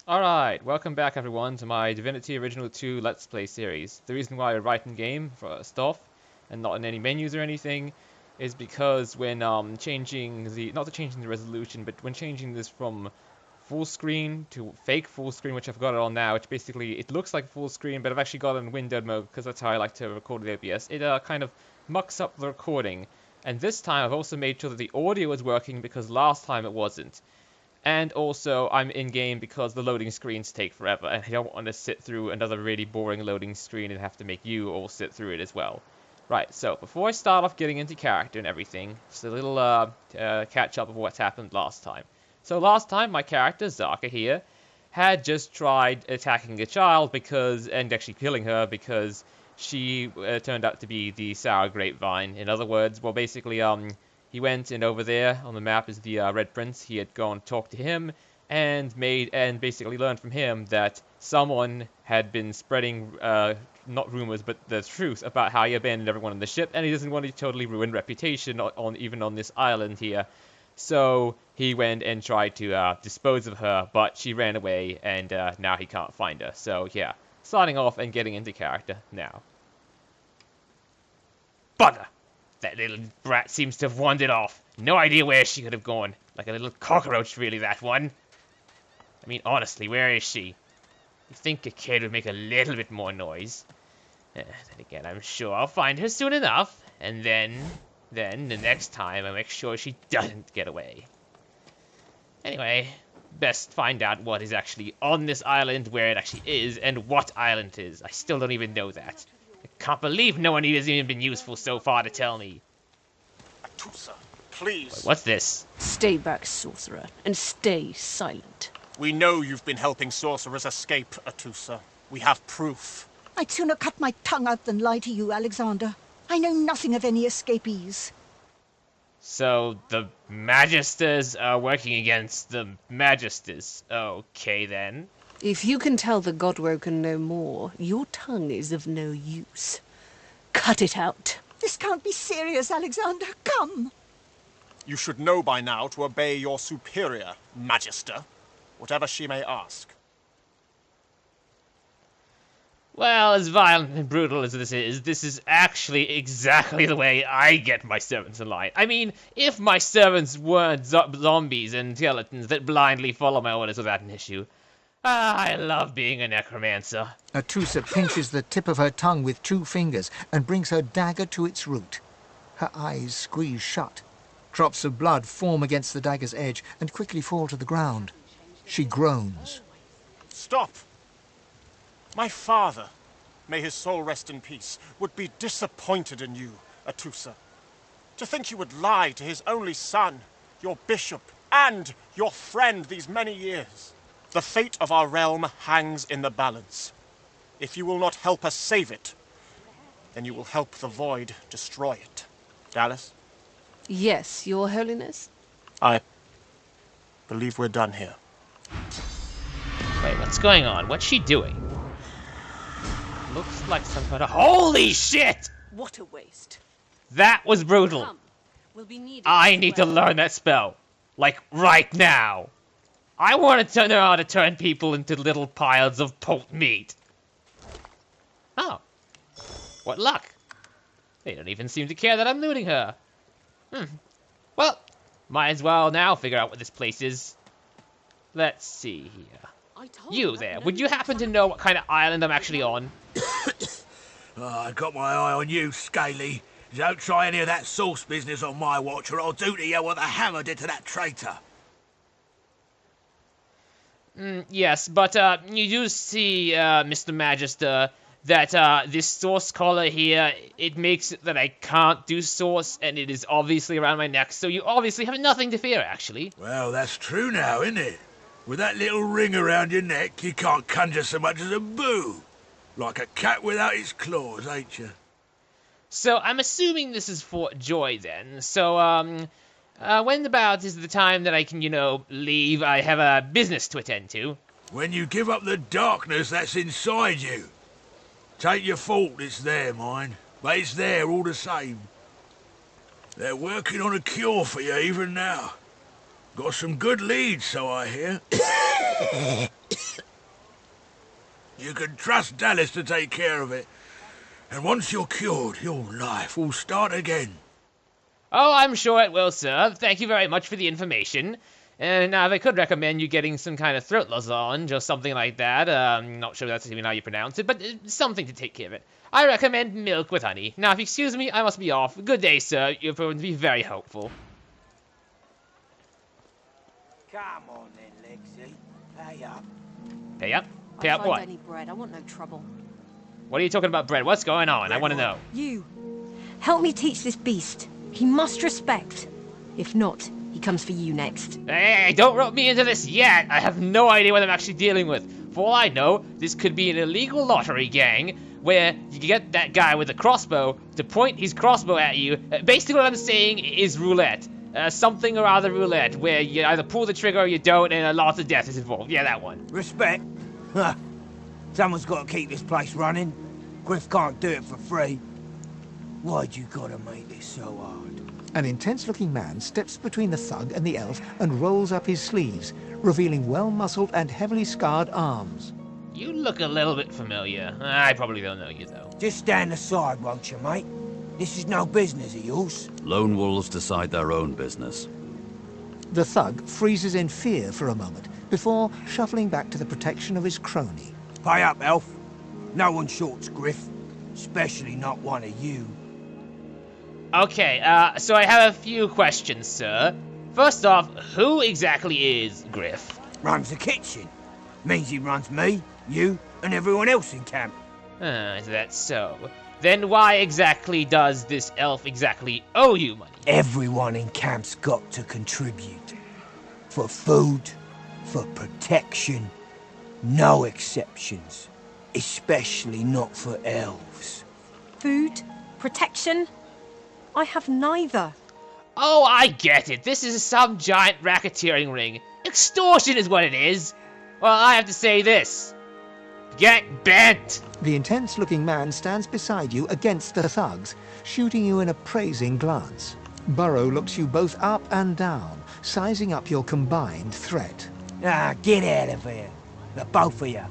Alright, welcome back everyone to my Divinity Original 2 Let's Play series. The reason why I write in game for stuff and not in any menus or anything is because when changing the, not to changing the resolution, but when changing this from full screen to fake full screen, which I've got it on now, which basically, it looks like full screen, but I've actually got it in windowed mode because that's how I like to record with OBS. It kind of mucks up the recording. And this time I've also made sure that the audio is working because last time it wasn't. And also, I'm in-game because the loading screens take forever, and I don't want to sit through another really boring loading screen and have to make you all sit through it as well. Right, so before I start off getting into character and everything, just a little catch-up of what's happened last time. So last time, my character, Zaka here, had just tried attacking a child and actually killing her because she turned out to be the sour grapevine. In other words, well, basically, he went, and over there on the map is the Red Prince. He had gone to talk to him and basically learned from him that someone had been spreading not rumors but the truth about how he abandoned everyone on the ship, and he doesn't want to totally ruin reputation even on this island here. So he went and tried to dispose of her, but she ran away, and now he can't find her. So yeah, starting off and getting into character now. Bugger! That little brat seems to have wandered off. No idea where she could have gone. Like a little cockroach, really, that one. I mean, honestly, where is she? You'd think a kid would make a little bit more noise. Then again, I'm sure I'll find her soon enough. And then, the next time, I'll make sure she doesn't get away. Anyway, best find out what is actually on this island, where it actually is, and what island it is. I still don't even know that. I can't believe no one has even been useful so far to tell me. Atusa, please. Wait, what's this? Stay back, sorcerer, and stay silent. We know you've been helping sorcerers escape, Atusa. We have proof. I'd sooner cut my tongue out than lie to you, Alexander. I know nothing of any escapees. So, the Magisters are working against the Magisters. Okay, then. If you can tell the Godwoken no more, your tongue is of no use. Cut it out. This can't be serious, Alexander. Come. You should know by now to obey your superior, Magister, whatever she may ask. Well, as violent and brutal as this is actually exactly the way I get my servants in line. I mean, if my servants weren't zombies and skeletons that blindly follow my orders without an issue. I love being a necromancer. Atusa pinches the tip of her tongue with 2 fingers and brings her dagger to its root. Her eyes squeeze shut. Drops of blood form against the dagger's edge and quickly fall to the ground. She groans. Stop! My father, may his soul rest in peace, would be disappointed in you, Atusa. To think you would lie to his only son, your bishop, and your friend these many years. The fate of our realm hangs in the balance. If you will not help us save it, then you will help the void destroy it. Dallas? Yes, your holiness? I believe we're done here. Wait, what's going on? What's she doing? Looks like some kind of... Holy shit! What a waste. That was brutal. Come. We'll be needed I need to learn that spell. Like, right now. I want to know how to turn people into little piles of pulled meat. Oh. What luck. They don't even seem to care that I'm looting her. Well, might as well now figure out what this place is. Let's see here. You there, would you happen to know what kind of island I'm actually on? I got my eye on you, Scaly. Don't try any of that sauce business on my watch, or I'll do to you what the hammer did to that traitor. Yes, but you do see, Mr. Magister, that this source collar here, it makes it that I can't do source, and it is obviously around my neck, so you obviously have nothing to fear, actually. Well, that's true now, isn't it? With that little ring around your neck, you can't conjure so much as a boo. Like a cat without its claws, ain't you? So, I'm assuming this is Fort Joy, then. So, when about is the time that I can, leave? I have a business to attend to. When you give up the darkness that's inside you. Take your fault, it's there, mind. But it's there all the same. They're working on a cure for you even now. Got some good leads, so I hear. You can trust Dallas to take care of it. And once you're cured, your life will start again. Oh, I'm sure it will, sir. Thank you very much for the information. And they could recommend you getting some kind of throat lozenge or something like that. I'm not sure that's even how you pronounce it, but something to take care of it. I recommend milk with honey. Now, if you excuse me, I must be off. Good day, sir. You've proven to be very helpful. Come on then, Lexi. Pay up. Pay up? Pay I up find what? any bread. I want no trouble. What are you talking about, Brett? What's going on? I want to know. You, help me teach this beast. He must respect. If not, he comes for you next. Hey, don't rope me into this yet. I have no idea what I'm actually dealing with. For all I know, this could be an illegal lottery gang where you get that guy with a crossbow to point his crossbow at you. Basically what I'm saying is roulette. Something or other roulette, where you either pull the trigger or you don't, and a lot of death is involved. Yeah, that one. Respect? Huh. Someone's got to keep this place running. Griff can't do it for free. Why'd you gotta make this so hard? An intense-looking man steps between the thug and the elf and rolls up his sleeves, revealing well-muscled and heavily scarred arms. You look a little bit familiar. I probably don't know you, though. Just stand aside, won't you, mate? This is no business of yours. Lone wolves decide their own business. The thug freezes in fear for a moment before shuffling back to the protection of his crony. Pay up, elf. No one shorts Griff. Especially not one of you. Okay, so I have a few questions, sir. First off, who exactly is Griff? Runs the kitchen. Means he runs me, you, and everyone else in camp. Is that so? Then why exactly does this elf exactly owe you money? Everyone in camp's got to contribute. For food, for protection, no exceptions. Especially not for elves. Food? Protection? I have neither. Oh, I get it. This is some giant racketeering ring. Extortion is what it is. Well, I have to say this. Get bent! The intense-looking man stands beside you against the thugs, shooting you an appraising glance. Burrow looks you both up and down, sizing up your combined threat. Ah, get out of here. The both of you.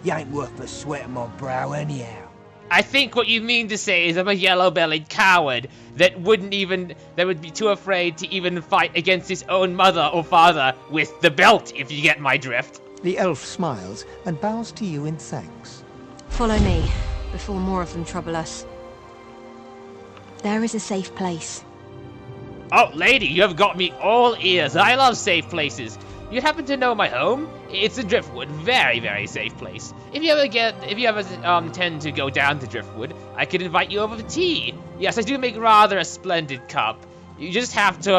You ain't worth the sweat of my brow anyhow. I think what you mean to say is I'm a yellow-bellied coward that would be too afraid to even fight against his own mother or father with the belt, if you get my drift. The elf smiles and bows to you in thanks. Follow me, before more of them trouble us. There is a safe place. Oh, lady, you have got me all ears. I love safe places. You happen to know my home? It's the Driftwood. Very, very safe place. If you ever tend to go down to Driftwood, I could invite you over for tea. Yes, I do make rather a splendid cup. You just have to,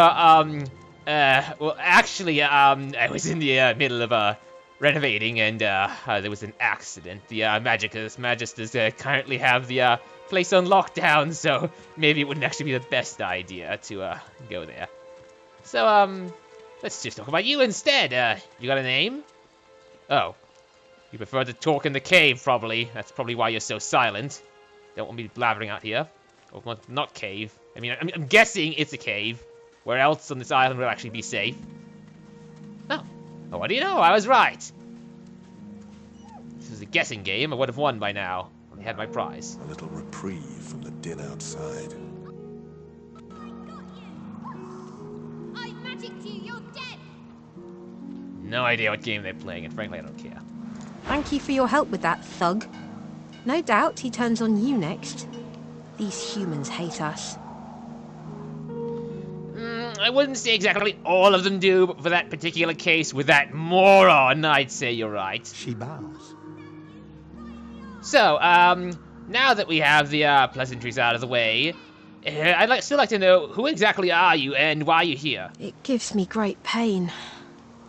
well, actually, I was in the middle of, renovating, and, there was an accident. The, Magisters currently have the, place on lockdown, so maybe it wouldn't actually be the best idea to, go there. So, let's just talk about you instead. You got a name? Oh. You prefer to talk in the cave, probably. That's probably why you're so silent. Don't want me blabbering out here. Oh, well, not cave. I mean, I'm guessing it's a cave. Where else on this island would actually be safe? Oh. Oh, what do you know? I was right. This is a guessing game. I would have won by now. I had my prize. A little reprieve from the din outside. I magicked you, you're dead! No idea what game they're playing, and frankly, I don't care. Thank you for your help with that, thug. No doubt he turns on you next. These humans hate us. I wouldn't say exactly all of them do, but for that particular case with that moron, I'd say you're right. She bows. So, now that we have the pleasantries out of the way, I'd still like to know who exactly are you and why you're here. It gives me great pain.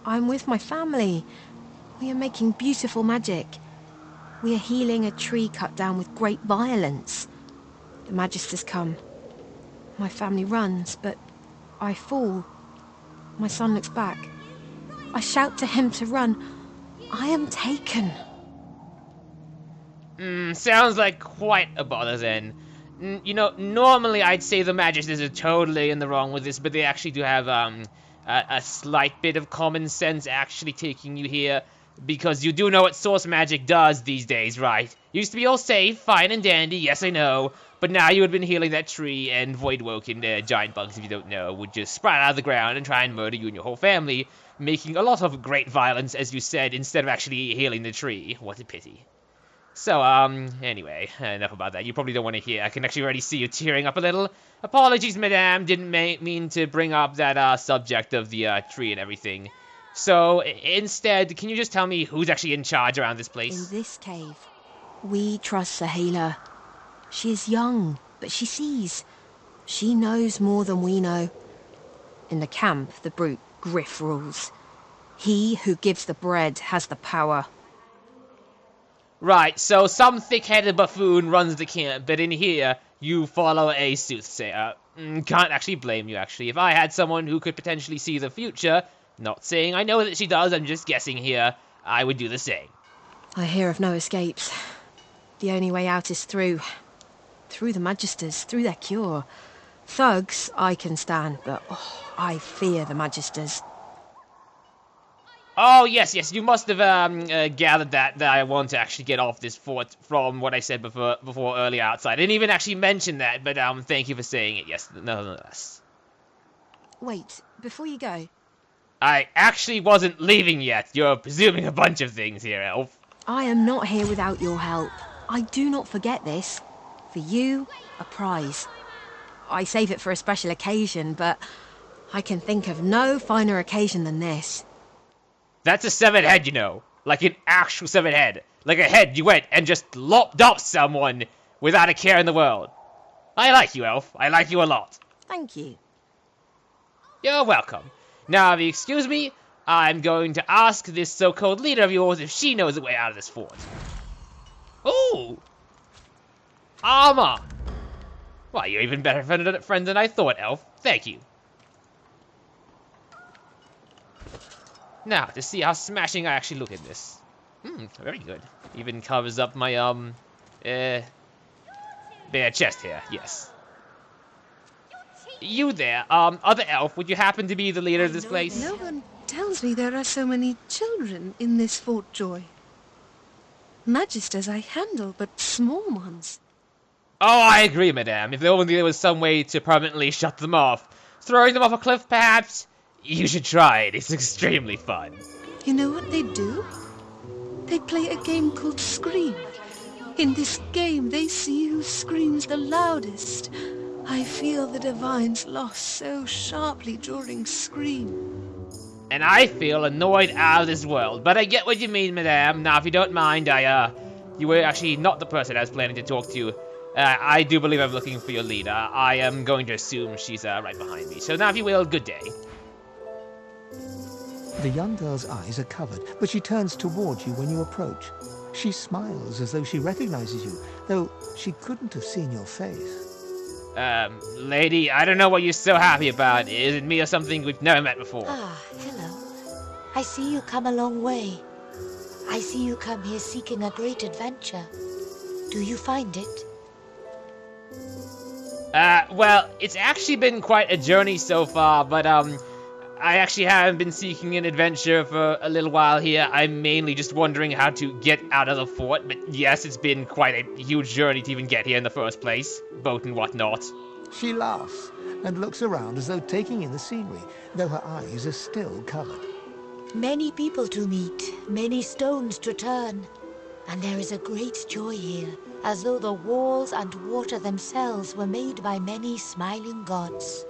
I'm with my family. We are making beautiful magic. We are healing a tree cut down with great violence. The Magisters come. My family runs, but I fall. My son looks back. I shout to him to run. I am taken. Sounds like quite a bother then. You know, normally I'd say the Magisters are totally in the wrong with this, but they actually do have, a slight bit of common sense actually taking you here, because you do know what source magic does these days, right? Used to be all safe, fine and dandy, yes I know, but now you had been healing that tree, and void-woken giant bugs, if you don't know, would just sprout out of the ground and try and murder you and your whole family, making a lot of great violence, as you said, instead of actually healing the tree. What a pity. So, anyway, enough about that. You probably don't want to hear. I can actually already see you tearing up a little. Apologies, madame. Didn't mean to bring up that, subject of the, tree and everything. So, instead, can you just tell me who's actually in charge around this place? In this cave, we trust Sahela. She is young, but she sees. She knows more than we know. In the camp, the brute Griff rules. He who gives the bread has the power. Right, so some thick-headed buffoon runs the camp, but in here, you follow a soothsayer. Can't actually blame you, actually. If I had someone who could potentially see the future, not saying I know that she does, I'm just guessing here, I would do the same. I hear of no escapes. The only way out is through. Through the Magisters, through their cure. Thugs I can stand, but I fear the Magisters. Oh, yes, you must have gathered that I want to actually get off this fort from what I said before earlier outside. I didn't even actually mention that, but thank you for saying it, yes, nonetheless. Wait, before you go. I actually wasn't leaving yet. You're presuming a bunch of things here, Elf. I am not here without your help. I do not forget this. For you, a prize. I save it for a special occasion, but I can think of no finer occasion than this. That's a severed head, you know. Like an actual severed head. Like a head you went and just lopped off someone without a care in the world. I like you, Elf. I like you a lot. Thank you. You're welcome. Now, if you excuse me, I'm going to ask this so-called leader of yours if she knows the way out of this fort. Ooh! Armor! Well, you're even better friend than I thought, Elf. Thank you. Now, to see how smashing I actually look in this. Very good. Even covers up my, bare chest here, yes. You there, other elf, would you happen to be the leader of this place? No one tells me there are so many children in this Fort Joy. Magisters I handle, but small ones. Oh, I agree, madame. If only there was some way to permanently shut them off. Throwing them off a cliff, perhaps? You should try it. It's extremely fun. You know what they do? They play a game called Scream. In this game, they see who screams the loudest. I feel the Divine's loss so sharply during Scream. And I feel annoyed out of this world. But I get what you mean, madame. Now, if you don't mind, you were actually not the person I was planning to talk to. I do believe I'm looking for your leader. I am going to assume she's, right behind me. So now, if you will, good day. The young girl's eyes are covered, but she turns towards you when you approach. She smiles as though she recognizes you, though she couldn't have seen your face. Lady, I don't know what you're so happy about. Is it me or something we've never met before? Ah, hello. I see you come a long way. I see you come here seeking a great adventure. Do you find it? Well, it's actually been quite a journey so far, but, I actually haven't been seeking an adventure for a little while here. I'm mainly just wondering how to get out of the fort, but yes, it's been quite a huge journey to even get here in the first place. Boat and whatnot. She laughs and looks around as though taking in the scenery, though her eyes are still covered. Many people to meet, many stones to turn. And there is a great joy here, as though the walls and water themselves were made by many smiling gods.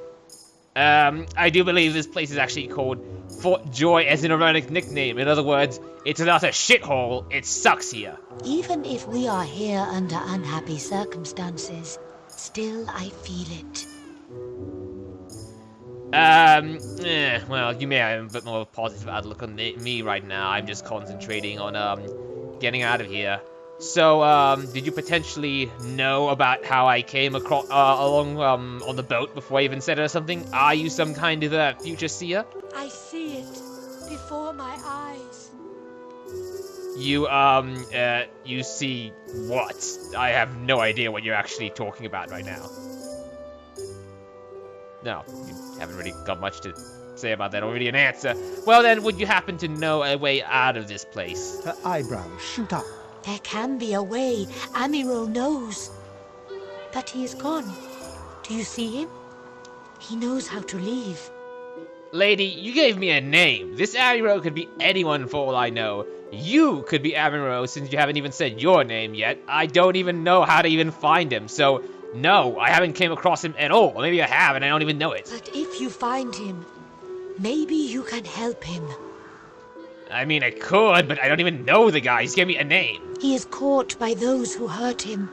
I do believe this place is actually called Fort Joy as an ironic nickname. In other words, it's not a shithole, it sucks here. Even if we are here under unhappy circumstances, still I feel it. Well, you may have a bit more positive outlook on me right now. I'm just concentrating on, getting out of here. So, did you potentially know about how I came across, along, on the boat before I even said it or something? Are you some kind of a future seer? I see it before my eyes. You see what? I have no idea what you're actually talking about right now. No, you haven't really got much to say about that, or really an answer. Well then, would you happen to know a way out of this place? Her eyebrows shoot up. There can be a way. Amiro knows. But he is gone. Do you see him? He knows how to leave. Lady, you gave me a name. This Amiro could be anyone for all I know. You could be Amiro since you haven't even said your name yet. I don't even know how to even find him, so no, I haven't came across him at all. Or maybe I have and I don't even know it. But if you find him, maybe you can help him. I mean, I could, but I don't even know the guy. He's gave me a name. He is caught by those who hurt him.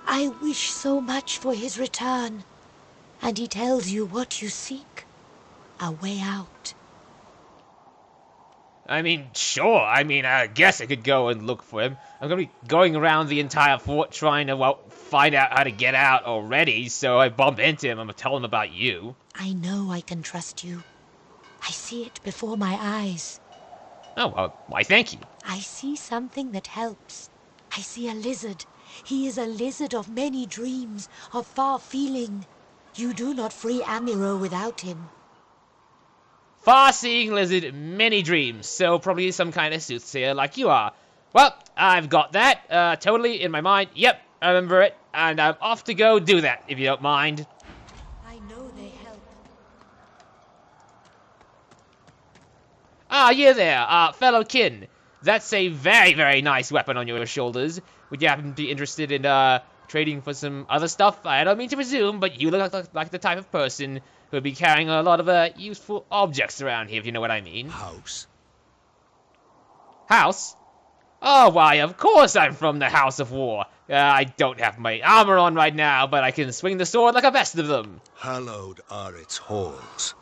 I wish so much for his return. And he tells you what you seek. A way out. I mean, sure. I mean, I guess I could go and look for him. I'm gonna be going around the entire fort trying to, well, find out how to get out already, so I bump into him. I'm gonna tell him about you. I know I can trust you. I see it before my eyes. Oh, well, why thank you. I see something that helps. I see a lizard. He is a lizard of many dreams, of far feeling. You do not free Amiro without him. Far-seeing lizard, many dreams, so probably some kind of soothsayer like you are. Well, I've got that, totally in my mind. Yep, I remember it, and I'm off to go do that, if you don't mind. I know they help. Ah, you there, fellow kin. That's a very, very nice weapon on your shoulders. Would you happen to be interested in, trading for some other stuff? I don't mean to presume, but you look like the type of person who would be carrying a lot of, useful objects around here, if you know what I mean. House. House? Oh, why, of course I'm from the House of War. I don't have my armor on right now, but I can swing the sword like a best of them. Hallowed are its halls.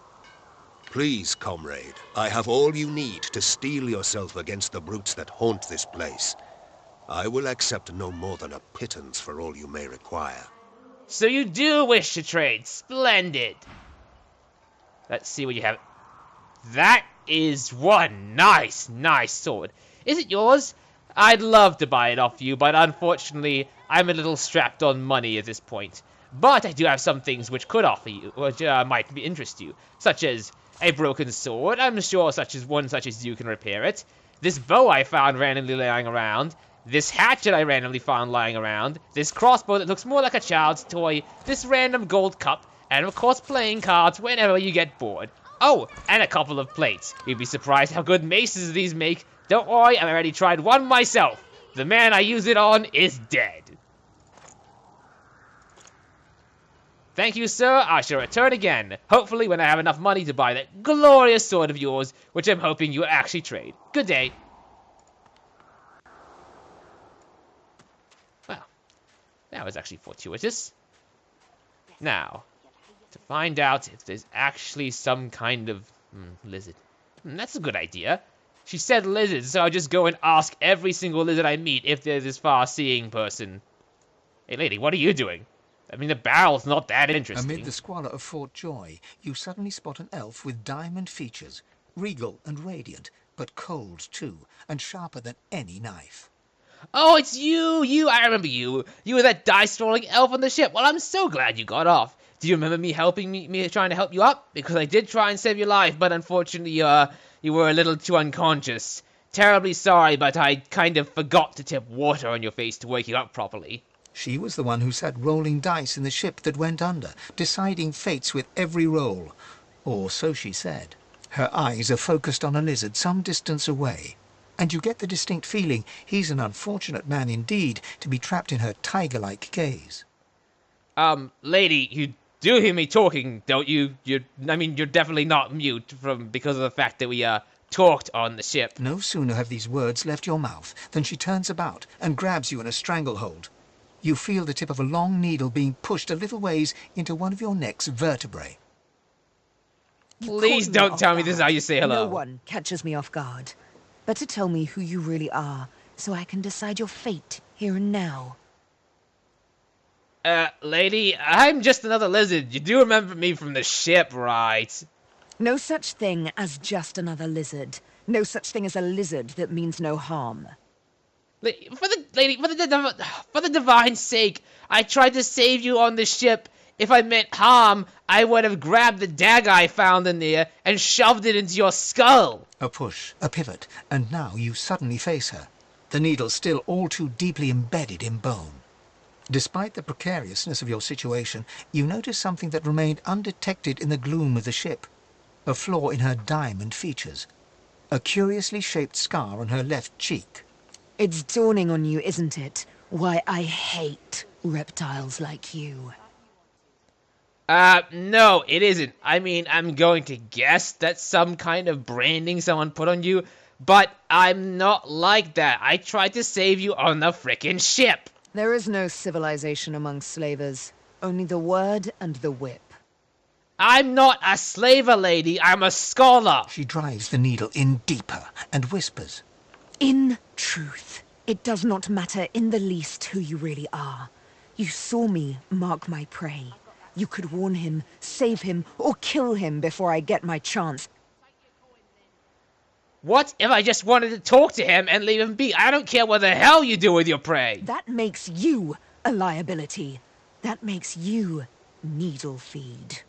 Please, comrade, I have all you need to steel yourself against the brutes that haunt this place. I will accept no more than a pittance for all you may require. So you do wish to trade. Splendid. Let's see what you have. That is one nice sword. Is it yours? I'd love to buy it off you, but unfortunately, I'm a little strapped on money at this point. But I do have some things which could offer you, which might interest you, such as a broken sword. I'm sure one such as you can repair it. This bow I found randomly lying around. This hatchet I randomly found lying around. This crossbow that looks more like a child's toy. This random gold cup. And of course playing cards whenever you get bored. Oh, and a couple of plates. You'd be surprised how good maces these make. Don't worry, I've already tried one myself. The man I use it on is dead. Thank you, sir. I shall return again. Hopefully when I have enough money to buy that glorious sword of yours, which I'm hoping you will actually trade. Good day. Well, that was actually fortuitous. Now, to find out if there's actually some kind of lizard. That's a good idea. She said lizards, so I'll just go and ask every single lizard I meet if there's this far-seeing person. Hey, lady, what are you doing? I mean, the barrel's not that interesting. Amid the squalor of Fort Joy, you suddenly spot an elf with diamond features, regal and radiant, but cold too, and sharper than any knife. Oh, it's you! I remember you. You were that dice-rolling elf on the ship. Well, I'm so glad you got off. Do you remember me trying to help you up? Because I did try and save your life, but unfortunately, you were a little too unconscious. Terribly sorry, but I kind of forgot to tip water on your face to wake you up properly. She was the one who sat rolling dice in the ship that went under, deciding fates with every roll. Or so she said. Her eyes are focused on a lizard some distance away, and you get the distinct feeling he's an unfortunate man indeed to be trapped in her tiger-like gaze. Lady, you do hear me talking, don't you? You're definitely not mute because of the fact that we, talked on the ship. No sooner have these words left your mouth than she turns about and grabs you in a stranglehold. You feel the tip of a long needle being pushed a little ways into one of your neck's vertebrae. Please don't tell me this is how you say hello. No one catches me off guard. Better tell me who you really are, so I can decide your fate here and now. Lady, I'm just another lizard. You do remember me from the ship, right? No such thing as just another lizard. No such thing as a lizard that means no harm. For the divine sake, I tried to save you on the ship. If I meant harm, I would have grabbed the dagger I found in there and shoved it into your skull. A push, a pivot, and now you suddenly face her, the needle still all too deeply embedded in bone. Despite the precariousness of your situation, you notice something that remained undetected in the gloom of the ship. A flaw in her diamond features. A curiously shaped scar on her left cheek. It's dawning on you, isn't it? Why I hate reptiles like you. No, it isn't. I mean, I'm going to guess that's some kind of branding someone put on you, but I'm not like that. I tried to save you on the frickin' ship. There is no civilization among slavers. Only the word and the whip. I'm not a slaver, lady. I'm a scholar. She drives the needle in deeper and whispers. In truth, it does not matter in the least who you really are. You saw me mark my prey. You could warn him, save him, or kill him before I get my chance. What if I just wanted to talk to him and leave him be? I don't care what the hell you do with your prey. That makes you a liability. That makes you needle feed.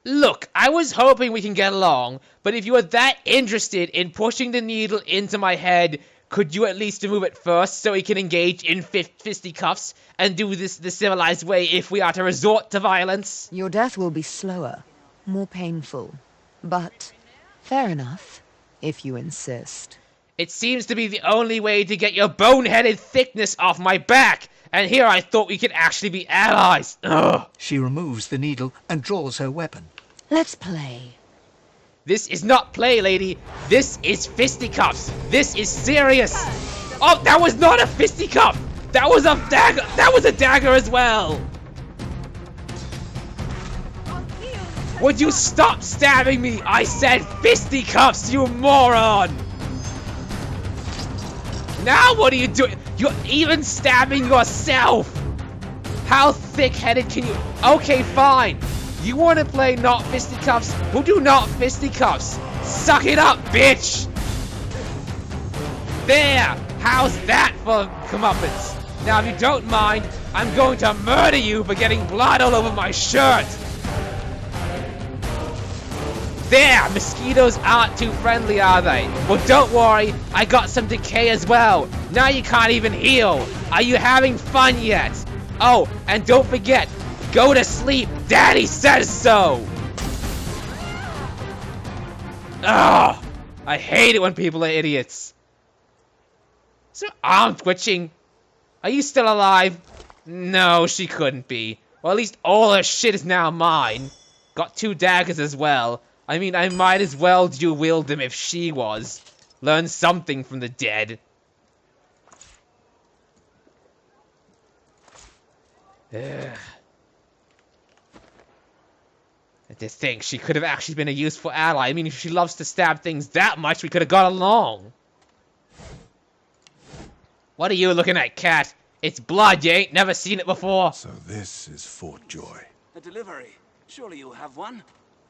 Look, I was hoping we can get along, but if you were that interested in pushing the needle into my head, could you at least remove it first so we can engage in fisticuffs and do this the civilized way if we are to resort to violence? Your death will be slower, more painful, but fair enough, if you insist. It seems to be the only way to get your boneheaded thickness off my back, and here I thought we could actually be allies. Ugh. She removes the needle and draws her weapon. Let's play. This is not play, lady. This is fisticuffs. This is serious. Oh, that was not a fisticuff. That was a dagger. That was a dagger as well. Would you stop stabbing me? I said fisticuffs, you moron. Now what are you doing? You're even stabbing yourself. How thick-headed can you... Okay, fine. You want to play not fisticuffs? We'll do not fisticuffs. Suck it up, bitch! There! How's that for comeuppance? Now, if you don't mind, I'm going to murder you for getting blood all over my shirt! There! Mosquitoes aren't too friendly, are they? Well, don't worry, I got some decay as well. Now you can't even heal. Are you having fun yet? Oh, and don't forget, go to sleep. Daddy says so. Ugh, I hate it when people are idiots. Is her arm twitching? Are you still alive? No, she couldn't be. Well, at least all her shit is now mine. Got 2 daggers as well. I mean, I might as well dual-wield them if she was. Learn something from the dead. Ugh. To think she could have actually been a useful ally. I mean, if she loves to stab things that much, we could have got along. What are you looking at, cat? It's blood, you ain't never seen it before. So this is Fort Joy. A delivery. Surely you'll have one.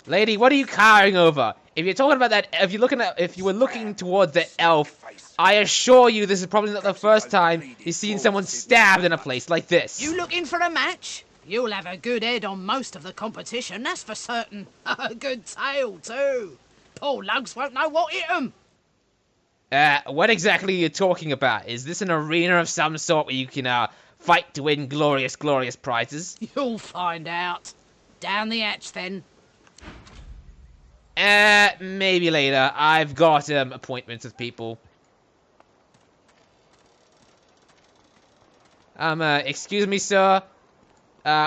Lady, what are you cowering over? If you're talking about that, if you were looking towards the elf, I assure you this is probably not the first time you've seen someone stabbed in a place like this. You looking for a match? You'll have a good head on most of the competition, that's for certain. A good tail, too. Poor lugs won't know what hit 'em. What exactly are you talking about? Is this an arena of some sort where you can, fight to win glorious, glorious prizes? You'll find out. Down the hatch, then. Maybe later. I've got, appointments with people. Excuse me, sir.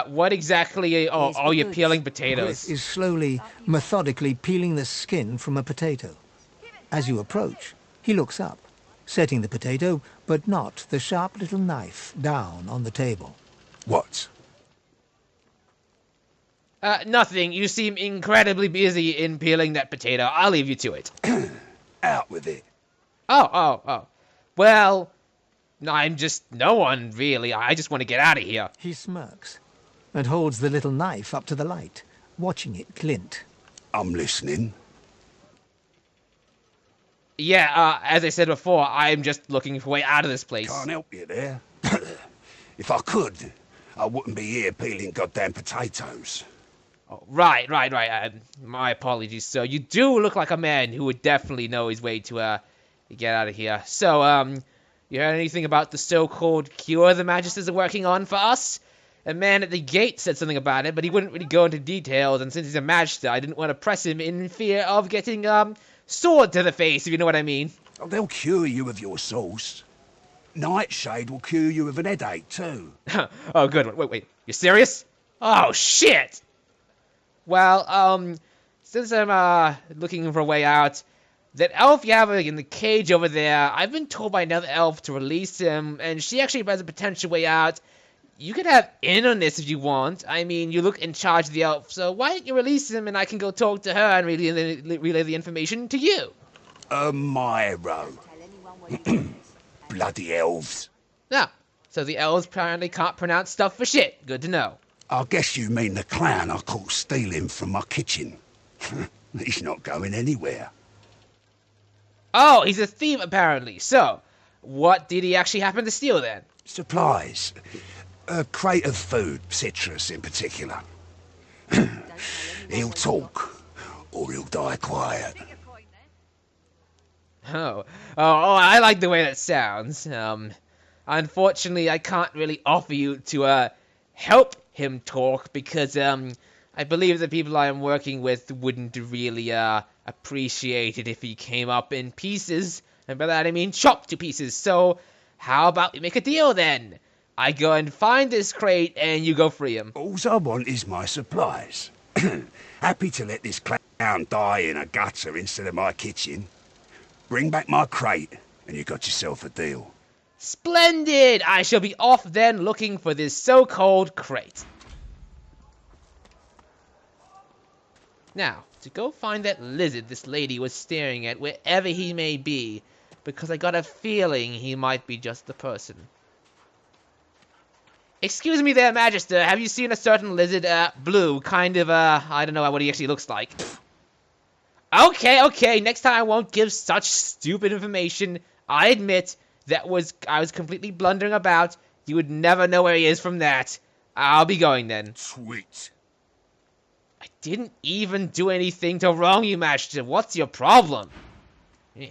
What exactly are you peeling potatoes? Griff is slowly, methodically peeling the skin from a potato. As you approach, he looks up, setting the potato, but not the sharp little knife, down on the table. What? Nothing. You seem incredibly busy in peeling that potato. I'll leave you to it. Out with it. Oh. Well, I'm just no one, really. I just want to get out of here. He smirks and holds the little knife up to the light, watching it glint. I'm listening. Yeah, as I said before, I'm just looking for a way out of this place. Can't help you there. If I could, I wouldn't be here peeling goddamn potatoes. Oh, right. My apologies, sir. You do look like a man who would definitely know his way to get out of here. So, you heard anything about the so-called cure the Magisters are working on for us? A man at the gate said something about it, but he wouldn't really go into details, and since he's a Magister, I didn't want to press him in fear of getting, sword to the face, if you know what I mean. Oh, they'll cure you of your sauce. Nightshade will cure you of an headache, too. Oh, good. Wait. You serious? Oh, shit! Well, since I'm, looking for a way out, that elf you have in the cage over there, I've been told by another elf to release him, and she actually has a potential way out. You could have in on this if you want. I mean, you look in charge of the elf, so why don't you release him and I can go talk to her and relay the information to you? Myro. Bloody elves. Ah, so the elves apparently can't pronounce stuff for shit. Good to know. I guess you mean the clown I caught stealing from my kitchen. He's not going anywhere. Oh, he's a thief apparently. So, what did he actually happen to steal then? Supplies. A crate of food, citrus in particular. He'll talk, or he'll die quiet. Oh, I like the way that sounds. Unfortunately, I can't really offer you to, help him talk because, I believe the people I am working with wouldn't really, appreciate it if he came up in pieces. And by that I mean chopped to pieces. So, how about we make a deal then? I go and find this crate and you go free him. All I want is my supplies. Happy to let this clown die in a gutter instead of my kitchen. Bring back my crate and you got yourself a deal. Splendid! I shall be off then looking for this so-called crate. Now, to go find that lizard this lady was staring at wherever he may be, because I got a feeling he might be just the person. Excuse me there, Magister, have you seen a certain lizard, blue, kind of, I don't know what he actually looks like. Okay, next time I won't give such stupid information. I admit I was completely blundering about. You would never know where he is from that. I'll be going then. Sweet. I didn't even do anything to wrong you, Magister. What's your problem? Yeah.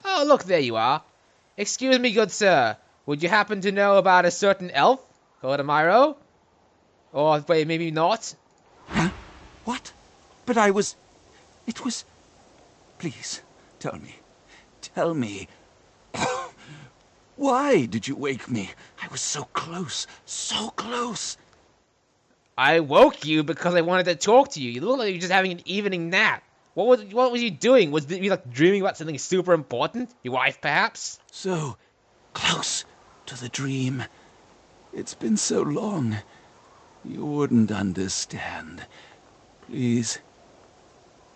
Oh, look, there you are. Excuse me, good sir. Would you happen to know about a certain elf called Amiro? Or, wait, maybe not? Huh? What? But it was... Please, tell me. Tell me. Why did you wake me? I was so close, so close. I woke you because I wanted to talk to you. You look like you were just having an evening nap. What was you doing? Was you like dreaming about something super important? Your wife, perhaps? So close to the dream. It's been so long. You wouldn't understand. Please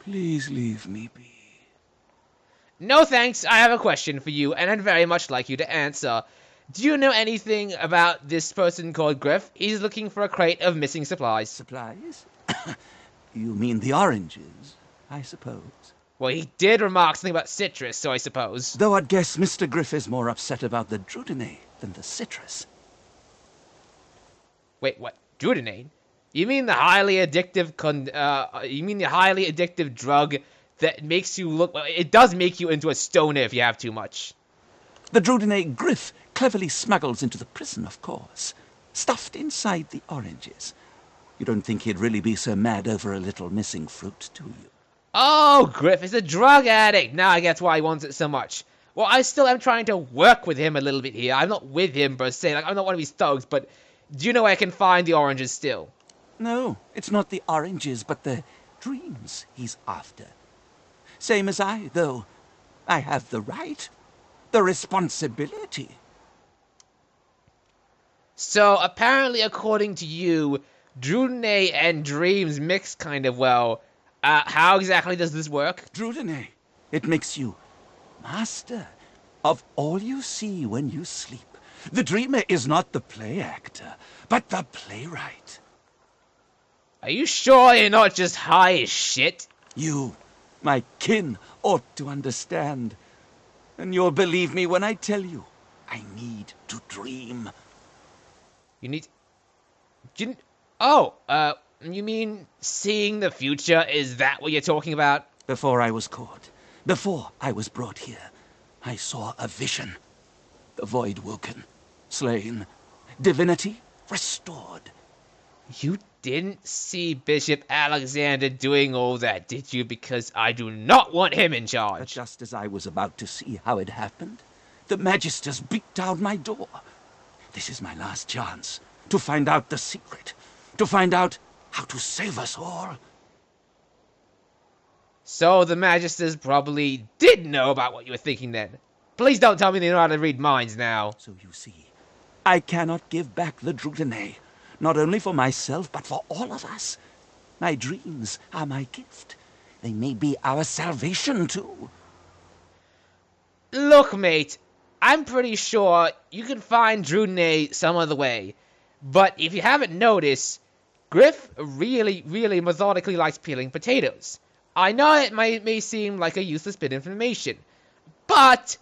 leave me be. No thanks, I have a question for you, and I'd very much like you to answer. Do you know anything about this person called Griff? He's looking for a crate of missing supplies. Supplies? You mean the oranges, I suppose. Well, he did remark something about citrus, so I suppose. Though I'd guess Mr. Griff is more upset about the Drudine than the citrus. Wait, what? Drudine? You mean the highly addictive drug that makes you look... It does make you into a stoner if you have too much. The Drudine Griff cleverly smuggles into the prison, of course. Stuffed inside the oranges. You don't think he'd really be so mad over a little missing fruit, do you? Oh, Griff is a drug addict. Now I guess why he wants it so much. Well, I still am trying to work with him a little bit here. I'm not with him per se. Like, I'm not one of his thugs, but do you know where I can find the oranges still? No, it's not the oranges, but the dreams he's after. Same as I, though. I have the right, the responsibility. So, apparently, according to you, Drudine and dreams mix kind of well. How exactly does this work? Drudine, it makes you master of all you see when you sleep. The dreamer is not the play actor, but the playwright. Are you sure you're not just high as shit? You My kin ought to understand. And you'll believe me when I tell you, I need to dream. You need... you mean seeing the future? Is that what you're talking about? Before I was caught, before I was brought here, I saw a vision. The void woken, slain, divinity restored. You didn't see Bishop Alexander doing all that, did you? Because I do not want him in charge. But just as I was about to see how it happened, the Magisters beat down my door. This is my last chance to find out the secret, to find out how to save us all. So the Magisters probably did know about what you were thinking then. Please don't tell me they know how to read minds now. So you see, I cannot give back the Drudenay, not only for myself, but for all of us. My dreams are my gift. They may be our salvation, too. Look, mate, I'm pretty sure you can find Drudenay some other way. But if you haven't noticed, Griff really, really methodically likes peeling potatoes. I know it may seem like a useless bit of information, but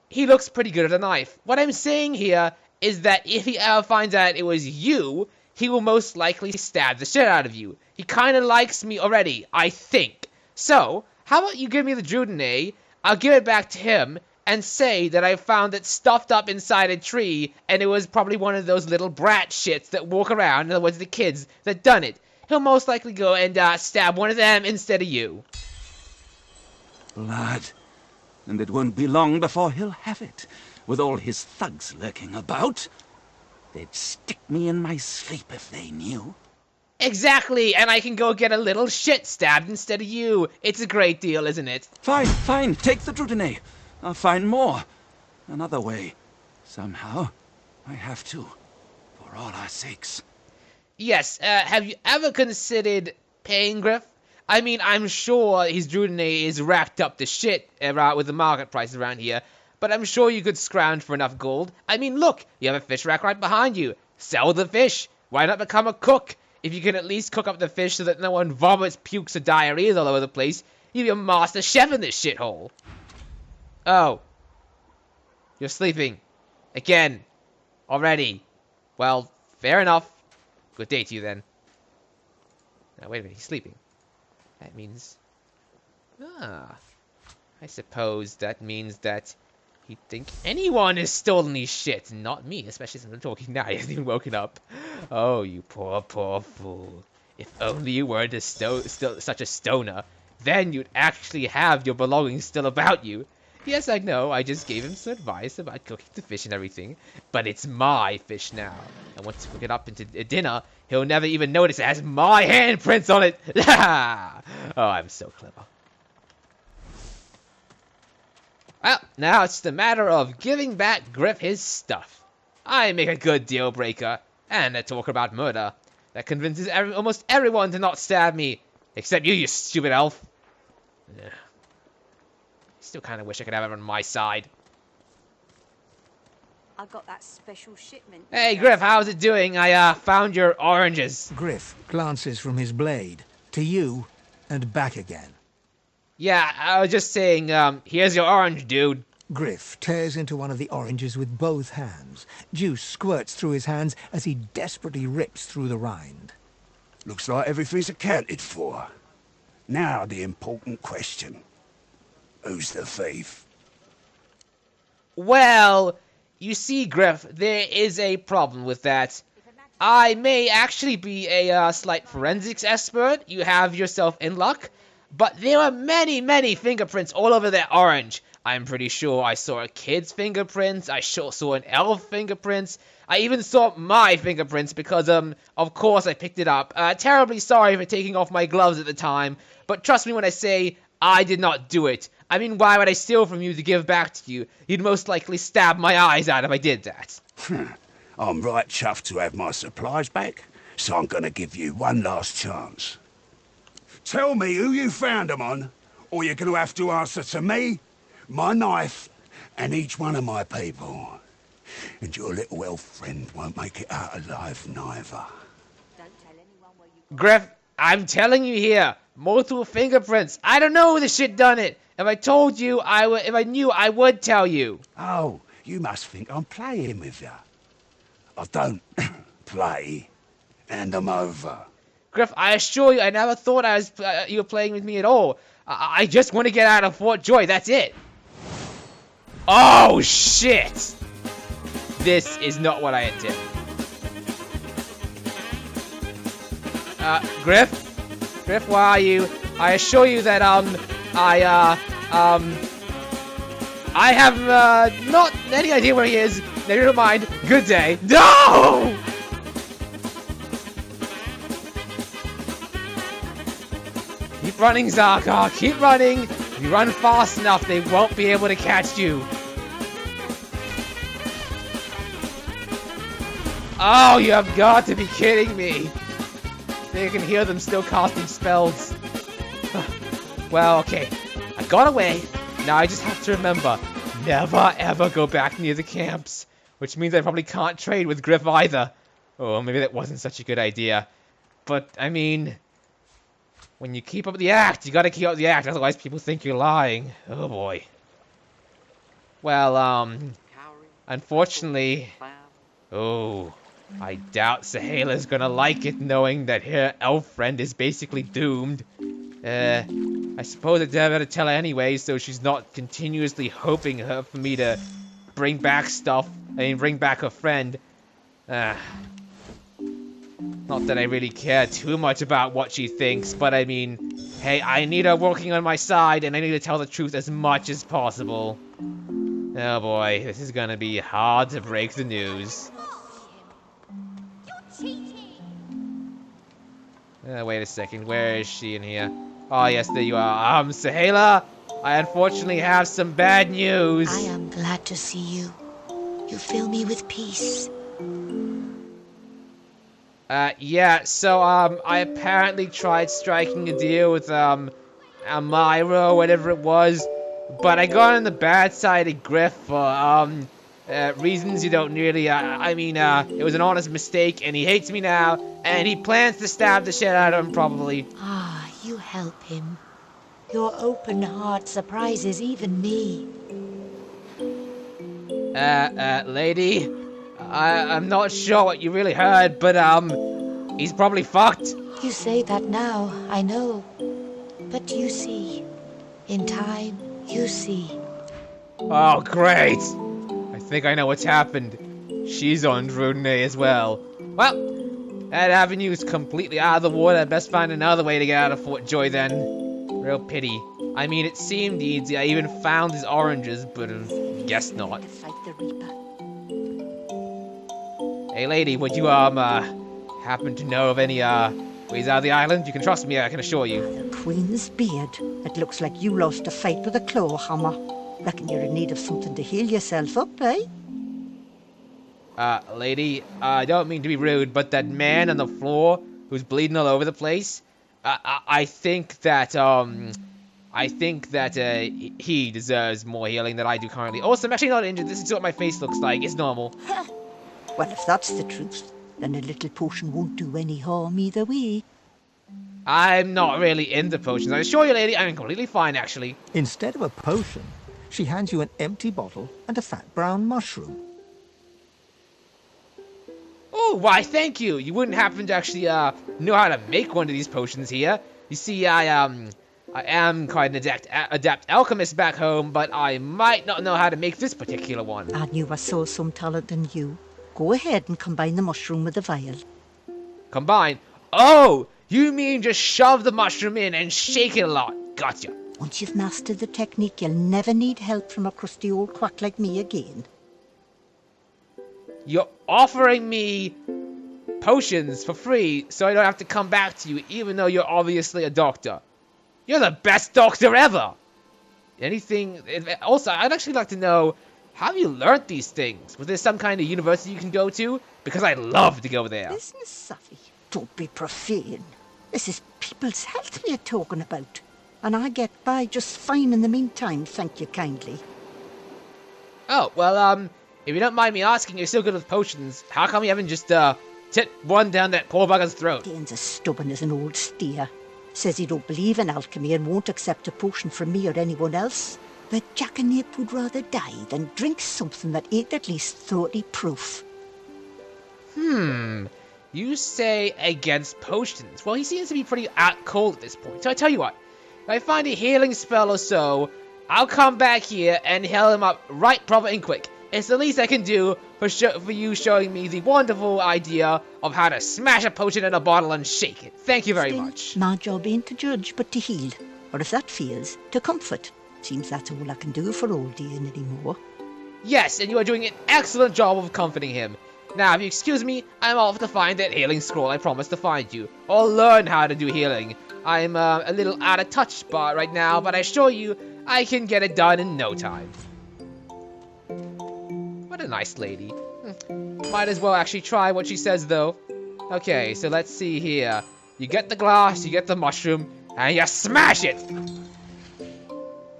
he looks pretty good at a knife. What I'm saying here is that if he ever finds out it was you, he will most likely stab the shit out of you. He kind of likes me already, I think. So, how about you give me the Drudenay, I'll give it back to him, and say that I found it stuffed up inside a tree, and it was probably one of those little brat shits that walk around, in other words, the kids that done it. He'll most likely go and stab one of them instead of you. Blood. And it won't be long before he'll have it, with all his thugs lurking about. They'd stick me in my sleep if they knew. Exactly, and I can go get a little shit stabbed instead of you. It's a great deal, isn't it? Fine, take the Drudenay. I'll find more. Another way. Somehow, I have to. For all our sakes. Yes, have you ever considered paying Griff? I mean, I'm sure his Drudenay is wrapped up to shit with the market price around here, but I'm sure you could scrounge for enough gold. I mean, look, you have a fish rack right behind you. Sell the fish. Why not become a cook? If you can at least cook up the fish so that no one vomits, pukes, or diarrhea all over the place, you'll be a master chef in this shithole. Oh. You're sleeping. Again. Already. Well, fair enough. Good day to you, then. Now, wait a minute, he's sleeping. That means... I suppose that means that he'd think anyone has stolen his shit, not me, especially since I'm talking now. He hasn't even woken up. Oh, you poor, poor fool. If only you weren't still such a stoner, then you'd actually have your belongings still about you. Yes, I know, I just gave him some advice about cooking the fish and everything, but it's my fish now. And once you cook it up into dinner, he'll never even notice it has my handprints on it. Oh, I'm so clever. Well, now it's the matter of giving back Griff his stuff. I make a good deal breaker, and a talk about murder that convinces almost everyone to not stab me, except you stupid elf. Yeah. Still kind of wish I could have him on my side. I got that special shipment. Hey, Griff, how's it doing? I found your oranges. Griff glances from his blade to you and back again. Yeah, I was just saying, here's your orange, dude. Griff tears into one of the oranges with both hands. Juice squirts through his hands as he desperately rips through the rind. Looks like everything's accounted for. Now the important question. Who's the thief? Well, you see, Griff, there is a problem with that. I may actually be a slight forensics expert. You have yourself in luck. But there are many, many fingerprints all over that orange. I'm pretty sure I saw a kid's fingerprints. I sure saw an elf fingerprints. I even saw my fingerprints because, of course I picked it up. Terribly sorry for taking off my gloves at the time. But trust me when I say I did not do it. I mean, why would I steal from you to give back to you? You'd most likely stab my eyes out if I did that. I'm right chuffed to have my supplies back, so I'm gonna give you one last chance. Tell me who you found them on, or you're gonna have to answer to me, my knife, and each one of my people. And your little elf friend won't make it out alive neither. Griff, I'm telling you here, Multiple fingerprints. I don't know who the shit done it. If I told you, if I knew, I would tell you. Oh, you must think I'm playing with you. I don't play. Hand them over. Griff, I assure you, I never thought you were playing with me at all. I just want to get out of Fort Joy, that's it. Oh, shit. This is not what I intended. Griff, where are you? I assure you that, I have, not any idea where he is. Never mind. Good day. No! Keep running, Zarkar. Keep running. If you run fast enough, they won't be able to catch you. Oh, you have got to be kidding me. They can hear them still casting spells. Well, okay. I got away. Now I just have to remember, never ever go back near the camps. Which means I probably can't trade with Griff either. Oh, maybe that wasn't such a good idea. But, I mean, when you keep up the act, you gotta keep up the act, otherwise people think you're lying. Oh boy. Well, unfortunately, oh, I doubt Sahela's gonna like it knowing that her elf friend is basically doomed. I suppose I better tell her anyway, so she's not continuously hoping for me to bring back stuff. Bring back her friend. Not that I really care too much about what she thinks, but I mean, hey, I need her working on my side, and I need to tell the truth as much as possible. Oh boy, this is gonna be hard to break the news. Wait a second, where is she in here? Oh yes, there you are. Sahela, I unfortunately have some bad news. I am glad to see you. You fill me with peace. Yeah, so, I apparently tried striking a deal with, Amira or whatever it was, but I got on the bad side of Griff for, reasons you don't really, it was an honest mistake, and he hates me now, and he plans to stab the shit out of him, probably. Ah, you help him. Your open heart surprises even me. Lady, I'm not sure what you really heard, but, he's probably fucked. You say that now, I know. But you see. In time, you see. Oh, great! I think I know what's happened. She's on Drudene as well. Well, that avenue's completely out of the water. Best find another way to get out of Fort Joy then. Real pity. I mean, it seemed easy. I even found his oranges, but guess not. Hey, lady, would you, happen to know of any, ways out of the island? You can trust me, I can assure you. The Queen's beard. It looks like you lost a fight with a claw hammer. Reckon you're in need of something to heal yourself up, eh? Lady, I don't mean to be rude, but that man on the floor who's bleeding all over the place, I think that he deserves more healing than I do currently. Also, I'm actually not injured. This is what my face looks like. It's normal. Well, if that's the truth, then a little potion won't do any harm either way. I'm not really into potions. I assure you, lady, I'm completely fine, actually. Instead of a potion, she hands you an empty bottle and a fat brown mushroom. Oh, why, thank you. You wouldn't happen to actually, know how to make one of these potions here. You see, I am quite an adept alchemist back home, but I might not know how to make this particular one. I knew I saw some talent in you. Go ahead and combine the mushroom with the vial. Combine? Oh, you mean just shove the mushroom in and shake it a lot. Gotcha. Once you've mastered the technique, you'll never need help from a crusty old quack like me again. You're offering me potions for free so I don't have to come back to you even though you're obviously a doctor. You're the best doctor ever! Anything... Also, I'd actually like to know, how have you learnt these things? Was there some kind of university you can go to? Because I'd love to go there. Business savvy? Don't be profane. This is people's health we're talking about. And I get by just fine in the meantime, thank you kindly. Oh, well, if you don't mind me asking, you're so good with potions, how come you haven't just, tipped one down that poor bugger's throat? Dane's as stubborn as an old steer. Says he don't believe in alchemy and won't accept a potion from me or anyone else. But Jackanapes would rather die than drink something that ain't at least 30 proof. You say against potions. Well, he seems to be pretty out cold at this point. So I tell you what, if I find a healing spell or so, I'll come back here and heal him up right, proper, and quick. It's the least I can do for you showing me the wonderful idea of how to smash a potion in a bottle and shake it. Thank you very much. My job ain't to judge, but to heal. Or if that fails, to comfort. Seems that's all I can do for old Ian anymore. Yes, and you are doing an excellent job of comforting him. Now, if you excuse me, I'm off to find that healing scroll I promised to find you, or learn how to do healing. I'm a little out of touch right now, but I assure you, I can get it done in no time. What a nice lady. Might as well actually try what she says, though. Okay, so let's see here. You get the glass, you get the mushroom, and you smash it!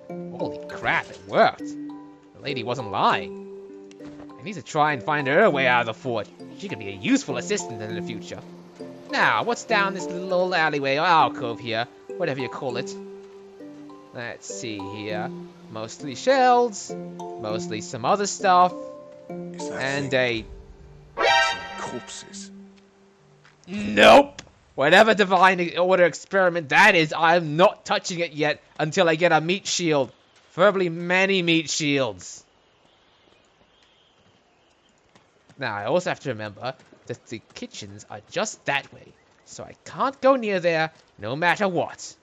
Holy crap, it worked. The lady wasn't lying. I need to try and find her way out of the fort. She could be a useful assistant in the future. Now, what's down this little old alleyway or alcove here? Whatever you call it. Let's see here. Mostly shells. Mostly some other stuff. And corpses. Nope! Whatever divine order experiment that is, I'm not touching it yet until I get a meat shield. Preferably many meat shields. Now, I also have to remember that the kitchens are just that way, so I can't go near there no matter what.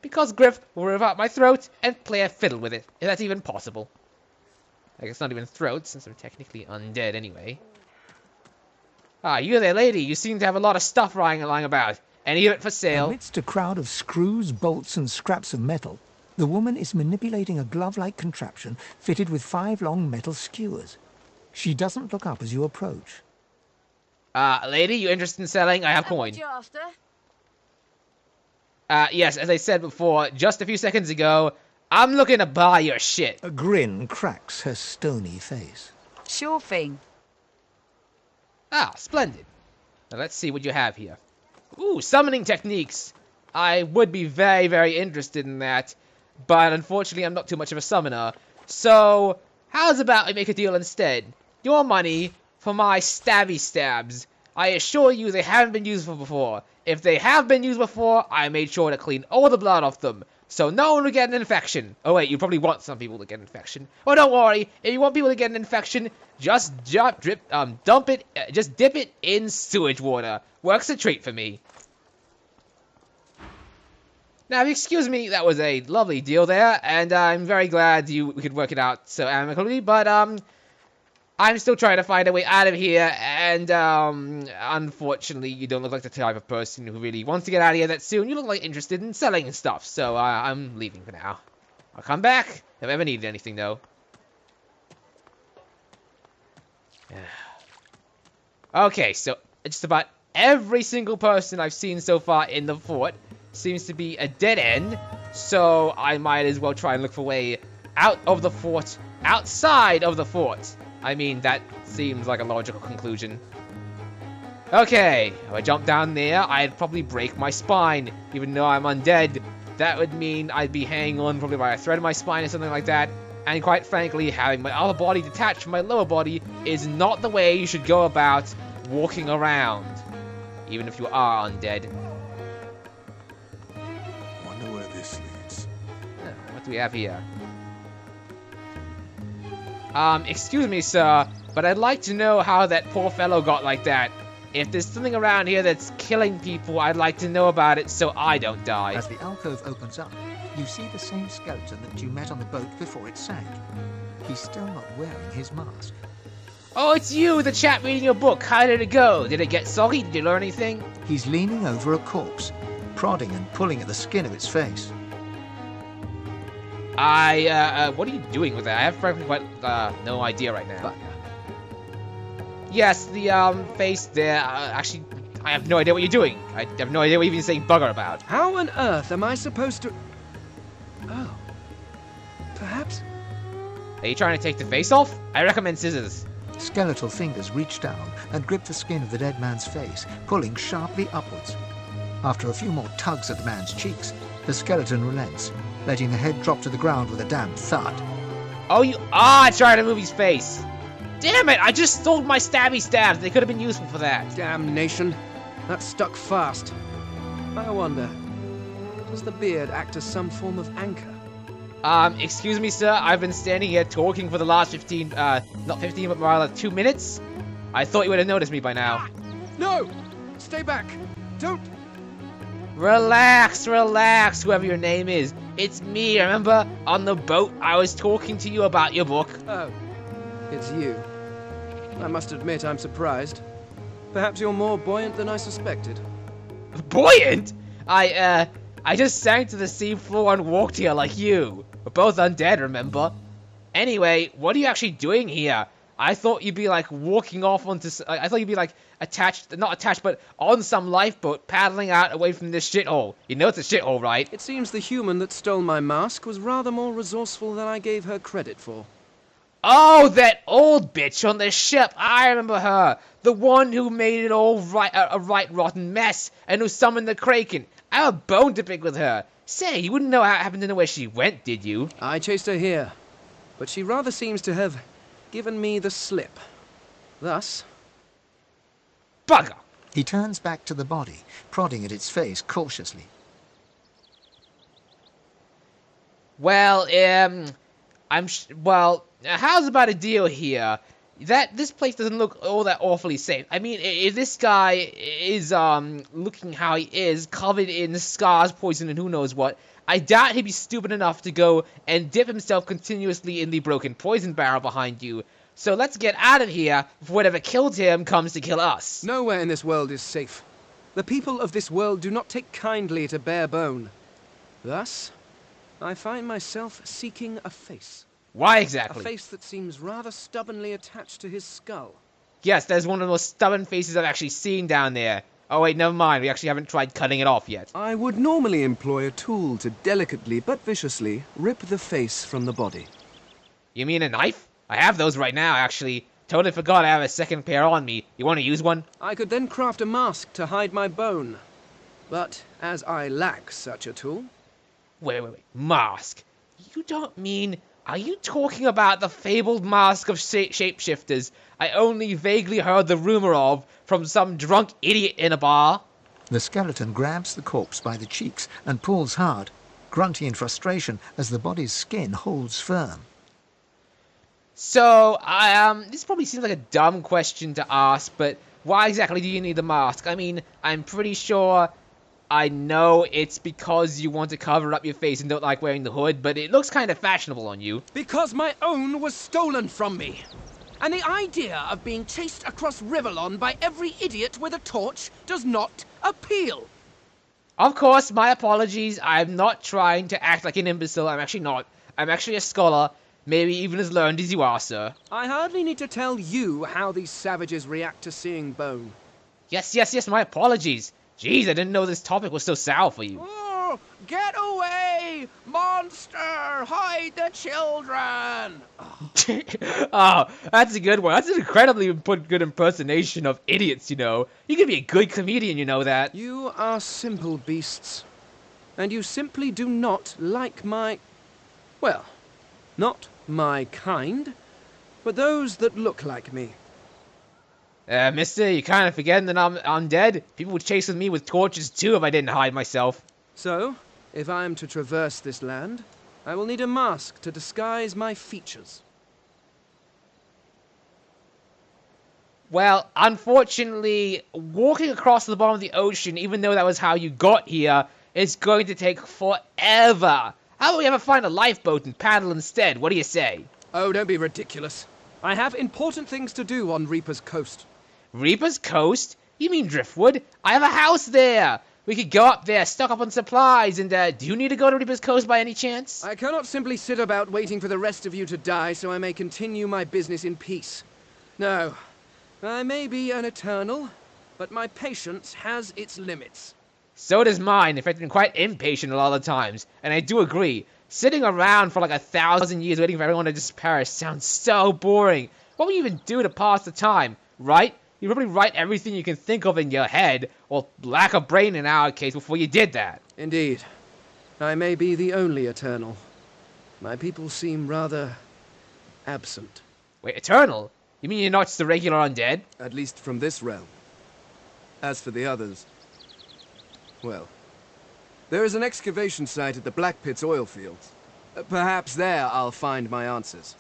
Because Griff will rip out my throat and play a fiddle with it, if that's even possible. I guess not even throat, since I'm technically undead anyway. Ah, you there, lady. You seem to have a lot of stuff lying about. Any of it for sale? Amidst a crowd of screws, bolts, and scraps of metal, the woman is manipulating a glove-like contraption fitted with 5 long metal skewers. She doesn't look up as you approach. Lady, you interested in selling? I have coin. What you after? Yes, as I said before, just a few seconds ago, I'm looking to buy your shit. A grin cracks her stony face. Sure thing. Ah, splendid. Now let's see what you have here. Ooh, summoning techniques. I would be very, very interested in that, but unfortunately I'm not too much of a summoner. So, how's about we make a deal instead? Your money for my stabby stabs. I assure you they haven't been used before. If they have been used before, I made sure to clean all the blood off them, so no one will get an infection. Oh wait, you probably want some people to get an infection. Well, don't worry. If you want people to get an infection, just dip it in sewage water. Works a treat for me. Now, if you excuse me, that was a lovely deal there, and I'm very glad we could work it out so amicably, but I'm still trying to find a way out of here, and unfortunately, you don't look like the type of person who really wants to get out of here that soon. You look like interested in selling stuff, so I'm leaving for now. I'll come back if I ever need anything, though. Okay, so just about every single person I've seen so far in the fort seems to be a dead end, so I might as well try and look for a way out of the fort, outside of the fort. I mean, that seems like a logical conclusion. Okay, if I jump down there, I'd probably break my spine, even though I'm undead. That would mean I'd be hanging on probably by a thread of my spine or something like that, and quite frankly, having my other body detached from my lower body is not the way you should go about walking around, even if you are undead. Wonder where this leads. What do we have here? Excuse me, sir, but I'd like to know how that poor fellow got like that. If there's something around here that's killing people, I'd like to know about it so I don't die. As the alcove opens up, you see the same skeleton that you met on the boat before it sank. He's still not wearing his mask. Oh, it's you, the chap reading your book. How did it go? Did it get soggy? Did you learn anything? He's leaning over a corpse, prodding and pulling at the skin of its face. What are you doing with that? I have frankly quite, no idea right now. But, yes, the, face there, actually, I have no idea what you're doing. I have no idea what you're even saying bugger about. How on earth am I supposed to... Oh. Perhaps? Are you trying to take the face off? I recommend scissors. Skeletal fingers reach down and grip the skin of the dead man's face, pulling sharply upwards. After a few more tugs at the man's cheeks, the skeleton relents, letting the head drop to the ground with a damp thud. Oh, you are trying to move his face! Damn it! I just stole my stabby stabs. They could have been useful for that. Damnation. That stuck fast. I wonder, does the beard act as some form of anchor? Excuse me, sir. I've been standing here talking for the last 15, not 15, but rather 2 minutes. I thought you would have noticed me by now. No! Stay back! Don't... Relax, relax, whoever your name is. It's me, remember? On the boat, I was talking to you about your book. Oh, it's you. I must admit I'm surprised. Perhaps you're more buoyant than I suspected. Buoyant? I just sank to the sea floor and walked here like you. We're both undead, remember? Anyway, what are you actually doing here? I thought you'd be like walking off onto... I thought you'd be like attached, not attached, but on some lifeboat paddling out away from this shithole. You know it's a shithole, right? It seems the human that stole my mask was rather more resourceful than I gave her credit for. Oh, that old bitch on the ship. I remember her. The one who made it all right, a right rotten mess, and who summoned the Kraken. I have a bone to pick with her. Say, you wouldn't know how happened to know where she went, did you? I chased her here, but she rather seems to have given me the slip. Thus... Bugger! He turns back to the body, prodding at its face cautiously. Well, how's about a deal here? This place doesn't look all that awfully safe. I mean, if this guy is, looking how he is, covered in scars, poison, and who knows what, I doubt he'd be stupid enough to go and dip himself continuously in the broken poison barrel behind you. So let's get out of here before whatever killed him comes to kill us. Nowhere in this world is safe. The people of this world do not take kindly to bare bone. Thus, I find myself seeking a face. Why exactly? A face that seems rather stubbornly attached to his skull. Yes, there's one of the most stubborn faces I've actually seen down there. Oh wait, never mind, we actually haven't tried cutting it off yet. I would normally employ a tool to delicately but viciously rip the face from the body. You mean a knife? I have those right now, actually. Totally forgot I have a second pair on me. You want to use one? I could then craft a mask to hide my bone. But as I lack such a tool... Wait. Mask? You don't mean... Are you talking about the fabled mask of shapeshifters I only vaguely heard the rumor of from some drunk idiot in a bar? The skeleton grabs the corpse by the cheeks and pulls hard, grunting in frustration as the body's skin holds firm. So, this probably seems like a dumb question to ask, but why exactly do you need the mask? I mean, I'm pretty sure I know it's because you want to cover up your face and don't like wearing the hood, but it looks kind of fashionable on you. Because my own was stolen from me. And the idea of being chased across Rivellon by every idiot with a torch does not appeal. Of course, my apologies. I'm not trying to act like an imbecile. I'm actually not. I'm actually a scholar. Maybe even as learned as you are, sir. I hardly need to tell you how these savages react to seeing bone. Yes, my apologies. Jeez, I didn't know this topic was so sour for you. Oh, get away! Monster! Hide the children! Oh, that's a good one. That's an incredibly good impersonation of idiots, you know. You can be a good comedian, you know that. You are simple beasts. And you simply do not like my... Well, not my kind, but those that look like me. Mister, you're kind of forgetting that I'm undead. People would chase me with torches too if I didn't hide myself. So, if I am to traverse this land, I will need a mask to disguise my features. Well, unfortunately, walking across the bottom of the ocean, even though that was how you got here, is going to take forever. How about we ever find a lifeboat and paddle instead? What do you say? Oh, don't be ridiculous. I have important things to do on Reaper's Coast. Reaper's Coast? You mean Driftwood? I have a house there! We could go up there, stock up on supplies, and, do you need to go to Reaper's Coast by any chance? I cannot simply sit about waiting for the rest of you to die so I may continue my business in peace. No, I may be an eternal, but my patience has its limits. So does mine. In fact, I'm quite impatient a lot of the times, and I do agree. Sitting around for like 1,000 years waiting for everyone to just perish sounds so boring. What would you even do to pass the time, right? You probably write everything you can think of in your head, or lack a brain in our case, before you did that. Indeed. I may be the only Eternal. My people seem rather absent. Wait, Eternal? You mean you're not just a regular undead? At least from this realm. As for the others, well, there is an excavation site at the Black Pit's oil fields. Perhaps there I'll find my answers.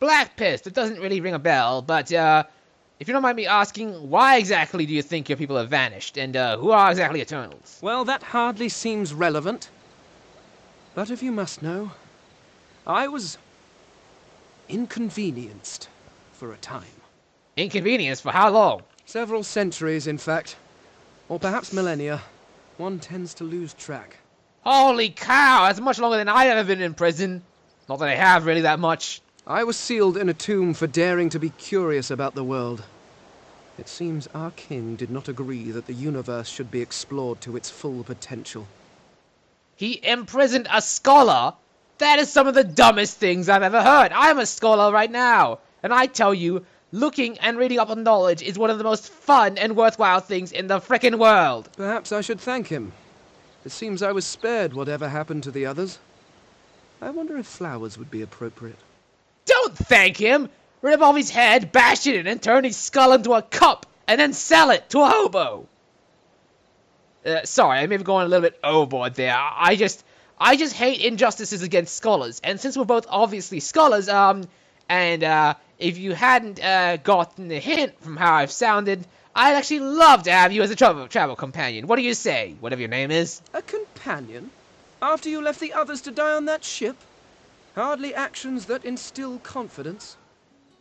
Black Pit, that doesn't really ring a bell, but, if you don't mind me asking, why exactly do you think your people have vanished, and, who are exactly Eternals? Well, that hardly seems relevant. But if you must know, I was inconvenienced for a time. Inconvenienced for how long? Several centuries, in fact. Or perhaps millennia. One tends to lose track. Holy cow, that's much longer than I've ever been in prison. Not that I have really that much. I was sealed in a tomb for daring to be curious about the world. It seems our king did not agree that the universe should be explored to its full potential. He imprisoned a scholar? That is some of the dumbest things I've ever heard. I'm a scholar right now, and I tell you, looking and reading up on knowledge is one of the most fun and worthwhile things in the frickin' world. Perhaps I should thank him. It seems I was spared whatever happened to the others. I wonder if flowers would be appropriate. Don't thank him! Rip off his head, bash it in, and turn his skull into a cup, and then sell it to a hobo! Sorry, I may have gone a little bit overboard there. I just hate injustices against scholars, and since we're both obviously scholars, if you hadn't gotten the hint from how I've sounded, I'd actually love to have you as a travel companion. What do you say? Whatever your name is. A companion? After you left the others to die on that ship? Hardly actions that instill confidence.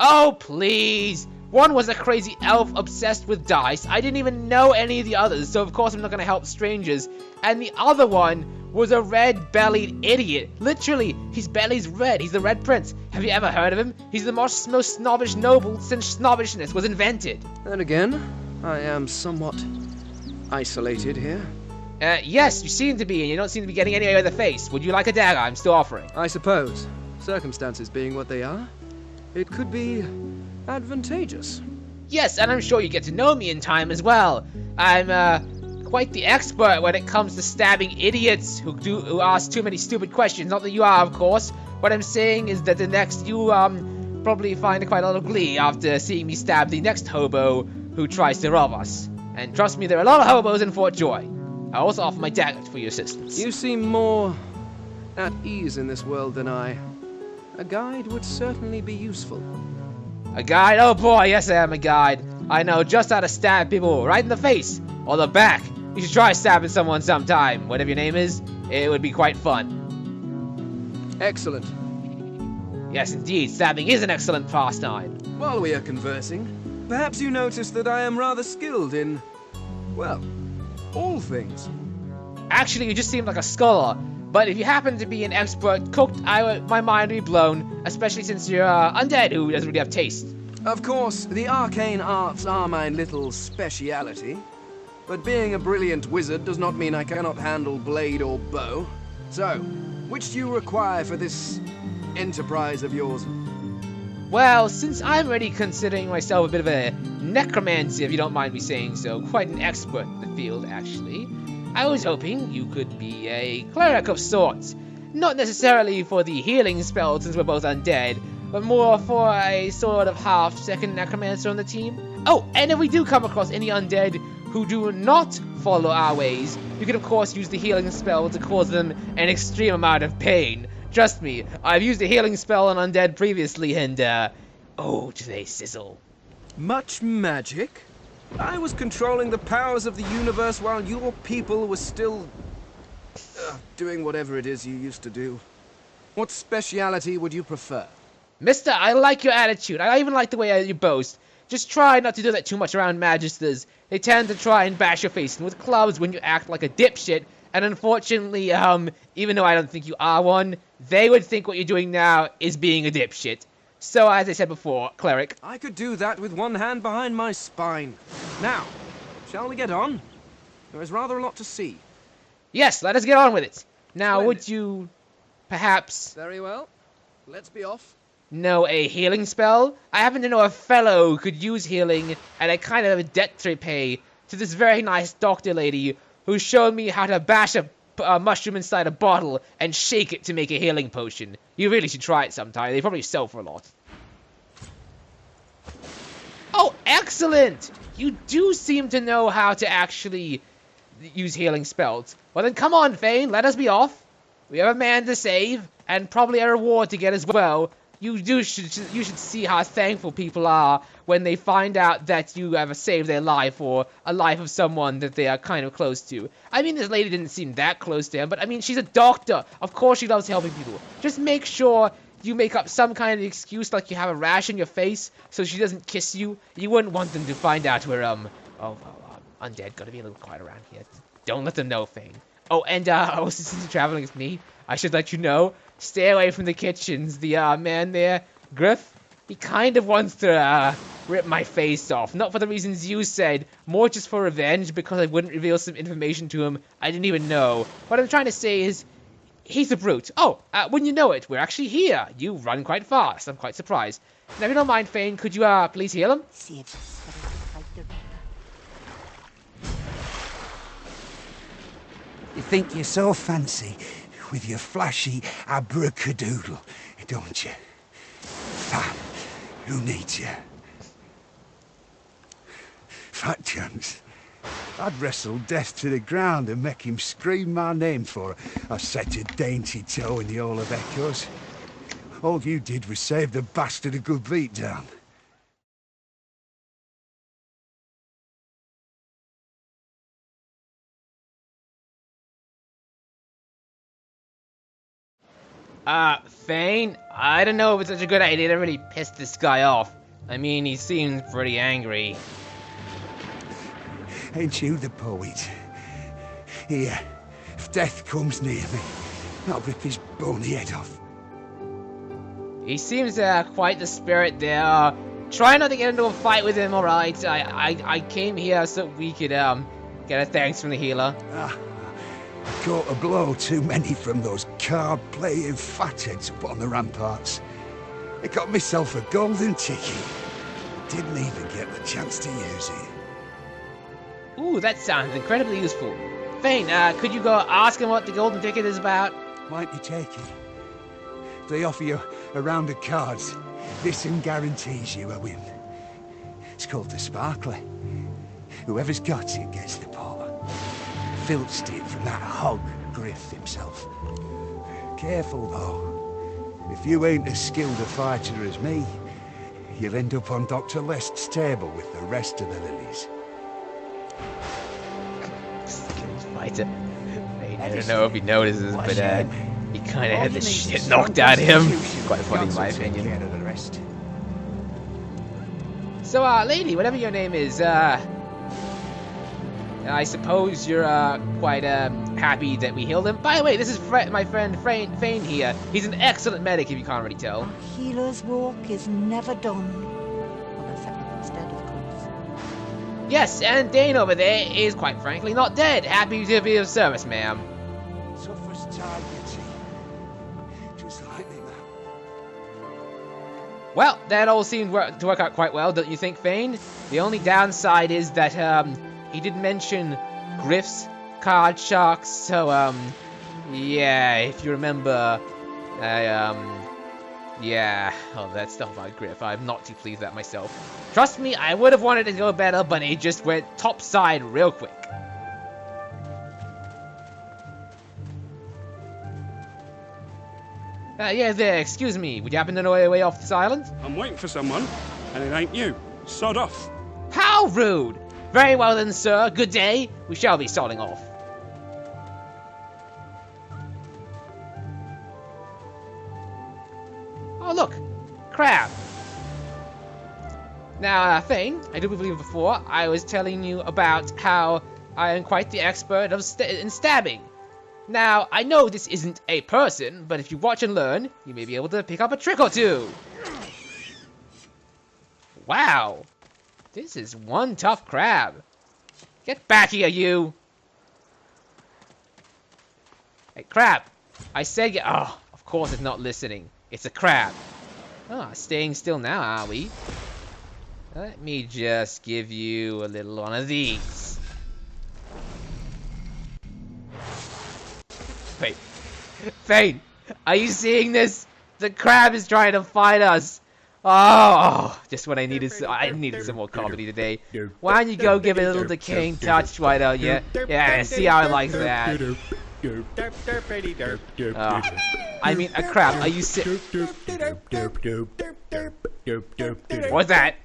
Oh, please! One was a crazy elf obsessed with dice. I didn't even know any of the others, so of course I'm not going to help strangers. And the other one was a red-bellied idiot. Literally, his belly's red. He's the Red Prince. Have you ever heard of him? He's the most snobbish noble since snobbishness was invented. Then again, I am somewhat isolated here. Yes, you seem to be, and you don't seem to be getting anywhere with the face. Would you like a dagger? I'm still offering. I suppose. Circumstances being what they are, it could be advantageous. Yes, and I'm sure you get to know me in time as well. I'm, quite the expert when it comes to stabbing idiots who ask too many stupid questions. Not that you are, of course. What I'm saying is that the next you, probably find quite a lot of glee after seeing me stab the next hobo who tries to rob us. And trust me, there are a lot of hobos in Fort Joy. I also offer my dagger for your assistance. You seem more at ease in this world than I. A guide would certainly be useful. A guide? Oh boy, yes I am a guide. I know just how to stab people right in the face or the back. You should try stabbing someone sometime. Whatever your name is, it would be quite fun. Excellent. Yes, indeed, stabbing is an excellent pastime. While we are conversing, perhaps you notice that I am rather skilled in, well, all things. Actually, you just seem like a scholar. But if you happen to be an expert cook, my mind would be blown, especially since you're undead who doesn't really have taste. Of course, the arcane arts are my little speciality. But being a brilliant wizard does not mean I cannot handle blade or bow. So, which do you require for this enterprise of yours? Well, since I'm already considering myself a bit of a necromancer, if you don't mind me saying so, quite an expert in the field, actually, I was hoping you could be a cleric of sorts. Not necessarily for the healing spell since we're both undead, but more for a sort of half-second necromancer on the team. Oh, and if we do come across any undead who do not follow our ways, you can of course use the healing spell to cause them an extreme amount of pain. Trust me, I've used a healing spell on undead previously and, oh, do they sizzle. Much magic? I was controlling the powers of the universe while your people were still doing whatever it is you used to do. What speciality would you prefer? Mister, I like your attitude. I even like the way you boast. Just try not to do that too much around magisters. They tend to try and bash your face in with clubs when you act like a dipshit. And unfortunately, even though I don't think you are one, they would think what you're doing now is being a dipshit. So, as I said before, cleric. I could do that with one hand behind my spine. Now, shall we get on? There is rather a lot to see. Yes, let us get on with it. Now, Splendid. would you, perhaps... Very well. Let's be off. know a healing spell? I happen to know a fellow who could use healing, and I kind of have a debt to repay to this very nice doctor lady who showed me how to bash a mushroom inside a bottle and shake it to make a healing potion. You really should try it sometime. They probably sell for a lot. Oh, excellent! You do seem to know how to actually use healing spells. Well then, come on, Fane, let us be off. We have a man to save, and probably a reward to get as well. You should see how thankful people are when they find out that you have saved their life or a life of someone that they are kind of close to. I mean, this lady didn't seem that close to him, but I mean, she's a doctor. Of course she loves helping people. Just make sure you make up some kind of excuse, like you have a rash on your face, so she doesn't kiss you. You wouldn't want them to find out we're, undead. Gotta be a little quiet around here. Don't let them know, Fane. Oh, and, since you're traveling with me, I should let you know, stay away from the kitchens. The, man there, Griff, he kind of wants to, rip my face off. Not for the reasons you said, more just for revenge, because I wouldn't reveal some information to him I didn't even know. What I'm trying to say is, he's a brute. Oh, wouldn't you know it, we're actually here. You run quite fast. I'm quite surprised. Now, if you don't mind, Fane, could you, please heal him? You think you're so fancy with your flashy abracadadoodle, don't you? Fine. Who needs you? Fat chance. I'd wrestle death to the ground and make him scream my name for I set a dainty toe in the Hall of Echoes. All you did was save the bastard a good beat down. Fane, I don't know if it's such a good idea to really piss this guy off. I mean, he seems pretty angry. Ain't you the poet? Here, if death comes near me, I'll rip his bony head off. He seems quite the spirit there. Try not to get into a fight with him, alright? I came here so we could, get a thanks from the healer. I caught a blow too many from those card-playing fatheads up on the ramparts. I got myself a golden ticket. Didn't even get the chance to use it. Ooh, that sounds incredibly useful. Fane, could you go ask him what the golden ticket is about? Might you take it? They offer you a round of cards. This one guarantees you a win. It's called the Sparkler. Whoever's got it gets the pot. Filched it from that hog Griff himself. Careful though. If you ain't as skilled a fighter as me, you'll end up on Dr. Lest's table with the rest of the lilies. Skilled fighter. I don't know if he notices, but he kind of had the shit knocked out of him. Quite funny in my opinion. So, lady, whatever your name is, I suppose you're quite happy that we healed him. By the way, this is my friend Fane here. He's an excellent medic, if you can't already tell. A healer's walk is never done. On a second instead, of course. Yes, and Dane over there is, quite frankly, not dead. Happy to be of service, ma'am. Tough as tiger teeth. Just like me, man. Well, that all seemed to work out quite well, don't you think, Fane? The only downside is that, he did mention Griff's card sharks, so, yeah, if you remember, yeah, oh, that stuff about Griff, I'm not too pleased with that myself. Trust me, I would have wanted it to go better, but it just went topside real quick. Yeah, there, excuse me, would you happen to know your way off this island? I'm waiting for someone, and it ain't you. Sod off. How rude! Very well then, sir. Good day. We shall be starting off. Oh, look. Crab. Now, Fane, I do believe before I was telling you about how I am quite the expert in stabbing. Now, I know this isn't a person, but if you watch and learn, you may be able to pick up a trick or two. Wow. This is one tough crab. Get back here, you! Hey, crab! I said oh, of course it's not listening. It's a crab. Ah, staying still now, are we? Let me just give you a little one of these. Wait. Fane, are you seeing this? The crab is trying to fight us. Oh, just when I needed some more comedy today. Why don't you go give it a little decaying touch, why don't you? Yeah, see how I like that. I mean, a crab, are you What's that?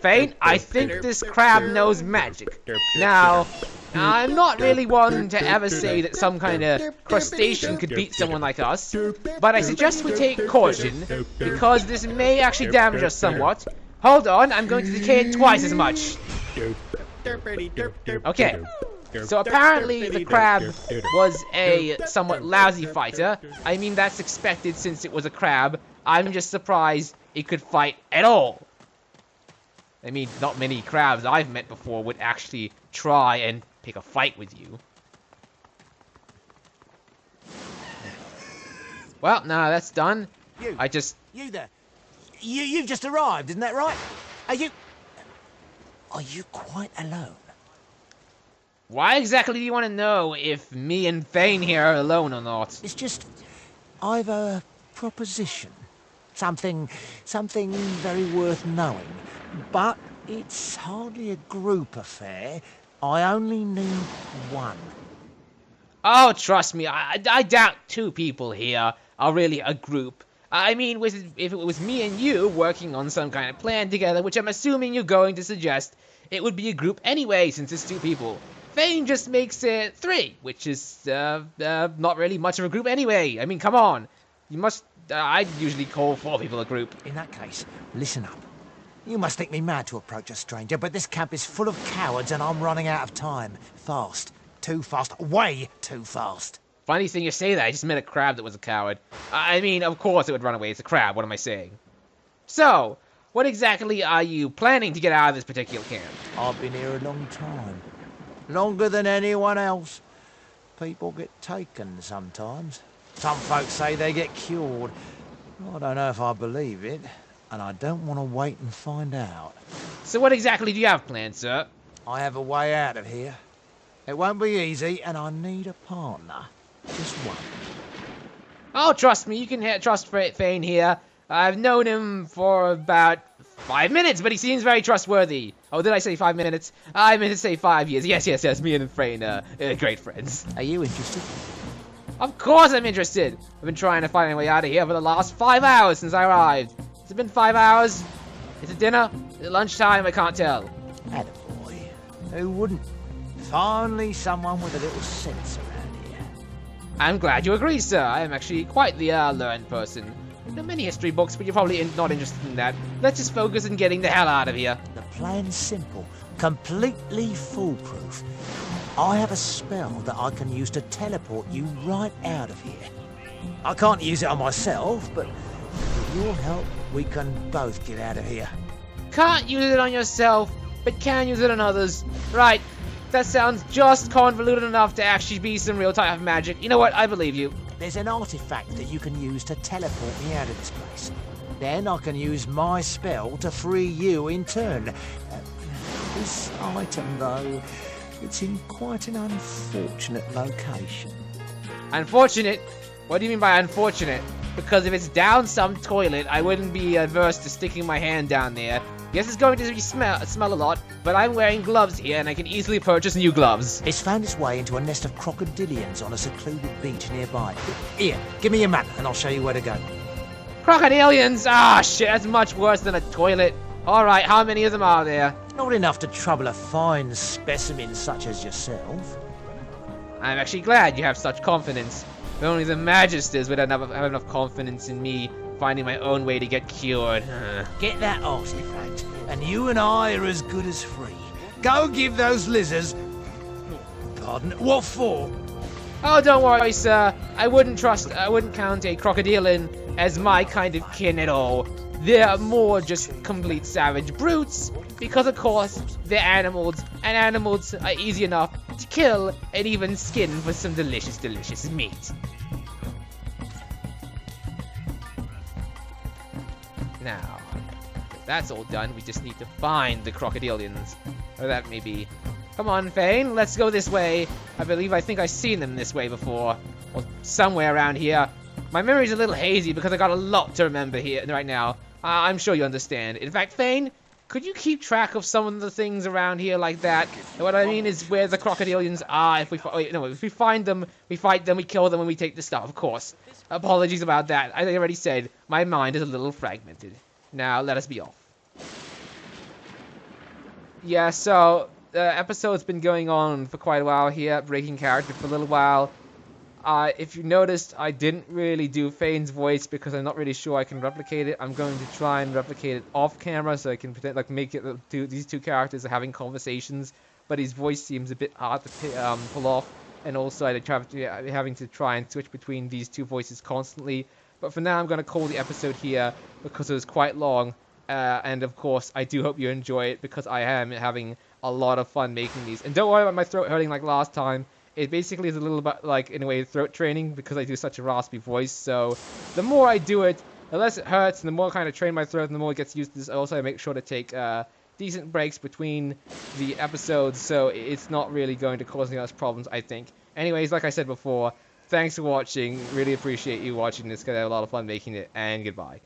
Fane, I think this crab knows magic. Now, I'm not really one to ever say that some kind of crustacean could beat someone like us, but I suggest we take caution, because this may actually damage us somewhat. Hold on, I'm going to decay it twice as much. Okay, so apparently the crab was a somewhat lousy fighter. I mean, that's expected since it was a crab. I'm just surprised it could fight at all. I mean, not many crabs I've met before would actually try and pick a fight with you. Well, now that's done. You there. You've just arrived, isn't that right? Are you quite alone? Why exactly do you want to know if me and Fane here are alone or not? It's just, I've a proposition. Something very worth knowing. But it's hardly a group affair. I only need one. Oh, trust me, I doubt two people here are really a group. I mean, if it was me and you working on some kind of plan together, which I'm assuming you're going to suggest, it would be a group anyway, since it's two people. Fane just makes it three, which is not really much of a group anyway. I mean, come on. You must... I'd usually call four people a group. In that case, listen up. You must think me mad to approach a stranger, but this camp is full of cowards and I'm running out of time. Fast. Too fast. Way too fast. Funny thing you say that. I just met a crab that was a coward. I mean, of course it would run away. It's a crab. What am I saying? So, what exactly are you planning to get out of this particular camp? I've been here a long time. Longer than anyone else. People get taken sometimes. Some folks say they get cured. I don't know if I believe it, and I don't want to wait and find out. So what exactly do you have planned, sir? I have a way out of here. It won't be easy, and I need a partner. Just one. Oh, trust me, you can trust Fane here. I've known him for about 5 minutes, but he seems very trustworthy. Oh, did I say 5 minutes? I meant to say 5 years. Yes, me and Fane are great friends. Are you interested? Of course I'm interested. I've been trying to find my way out of here for the last 5 hours since I arrived. Has it been 5 hours? Is it dinner? Is it lunchtime? I can't tell. Attaboy. Who wouldn't? Finally someone with a little sense around here. I'm glad you agree, sir. I am actually quite the learned person. There are many history books, but you're probably not interested in that. Let's just focus on getting the hell out of here. The plan's simple. Completely foolproof. I have a spell that I can use to teleport you right out of here. I can't use it on myself, but with your help, we can both get out of here. Can't use it on yourself, but can use it on others. Right. That sounds just convoluted enough to actually be some real type of magic. You know what? I believe you. There's an artifact that you can use to teleport me out of this place. Then I can use my spell to free you in turn. This item, though, it's in quite an unfortunate location. Unfortunate? What do you mean by unfortunate? Because if it's down some toilet, I wouldn't be averse to sticking my hand down there. Yes, it's going to smell a lot, but I'm wearing gloves here and I can easily purchase new gloves. It's found its way into a nest of crocodilians on a secluded beach nearby. Here, give me your map and I'll show you where to go. Crocodilians? Ah, shit, that's much worse than a toilet. Alright, how many of them are there? Not enough to trouble a fine specimen such as yourself. I'm actually glad you have such confidence. If only the Magisters would have enough confidence in me finding my own way to get cured. Get that artifact, and you and I are as good as free. Go give those lizards... Pardon? What for? Oh, don't worry, sir. I wouldn't count a crocodilian as my kind of kin at all. They're more just complete savage brutes, because of course, they're animals, and animals are easy enough to kill and even skin for some delicious, delicious meat. Now, that's all done. We just need to find the crocodilians. Or that may be. Come on, Fane, let's go this way. I think I've seen them this way before. Or somewhere around here. My memory's a little hazy because I got a lot to remember here right now. I'm sure you understand. In fact, Fane, could you keep track of some of the things around here like that? And what I mean is where the crocodilians are. If we find them, we fight them, we kill them, and we take the stuff, of course. Apologies about that. I already said my mind is a little fragmented. Now, let us be off. Yeah, so the episode's been going on for quite a while here, breaking character for a little while. If you noticed, I didn't really do Fane's voice because I'm not really sure I can replicate it. I'm going to try and replicate it off camera so I can pretend, like, make it these two characters are having conversations, but his voice seems a bit hard to pull off, and also I'd having to try and switch between these two voices constantly. But for now, I'm going to call the episode here because it was quite long, and of course, I do hope you enjoy it because I am having a lot of fun making these. And don't worry about my throat hurting like last time. It basically is a little bit like, in a way, throat training because I do such a raspy voice. So the more I do it, the less it hurts, and the more I kind of train my throat, and the more it gets used to this. Also, I make sure to take decent breaks between the episodes, so it's not really going to cause any us problems, I think. Anyways, like I said before, thanks for watching. Really appreciate you watching this because I had a lot of fun making it, and goodbye.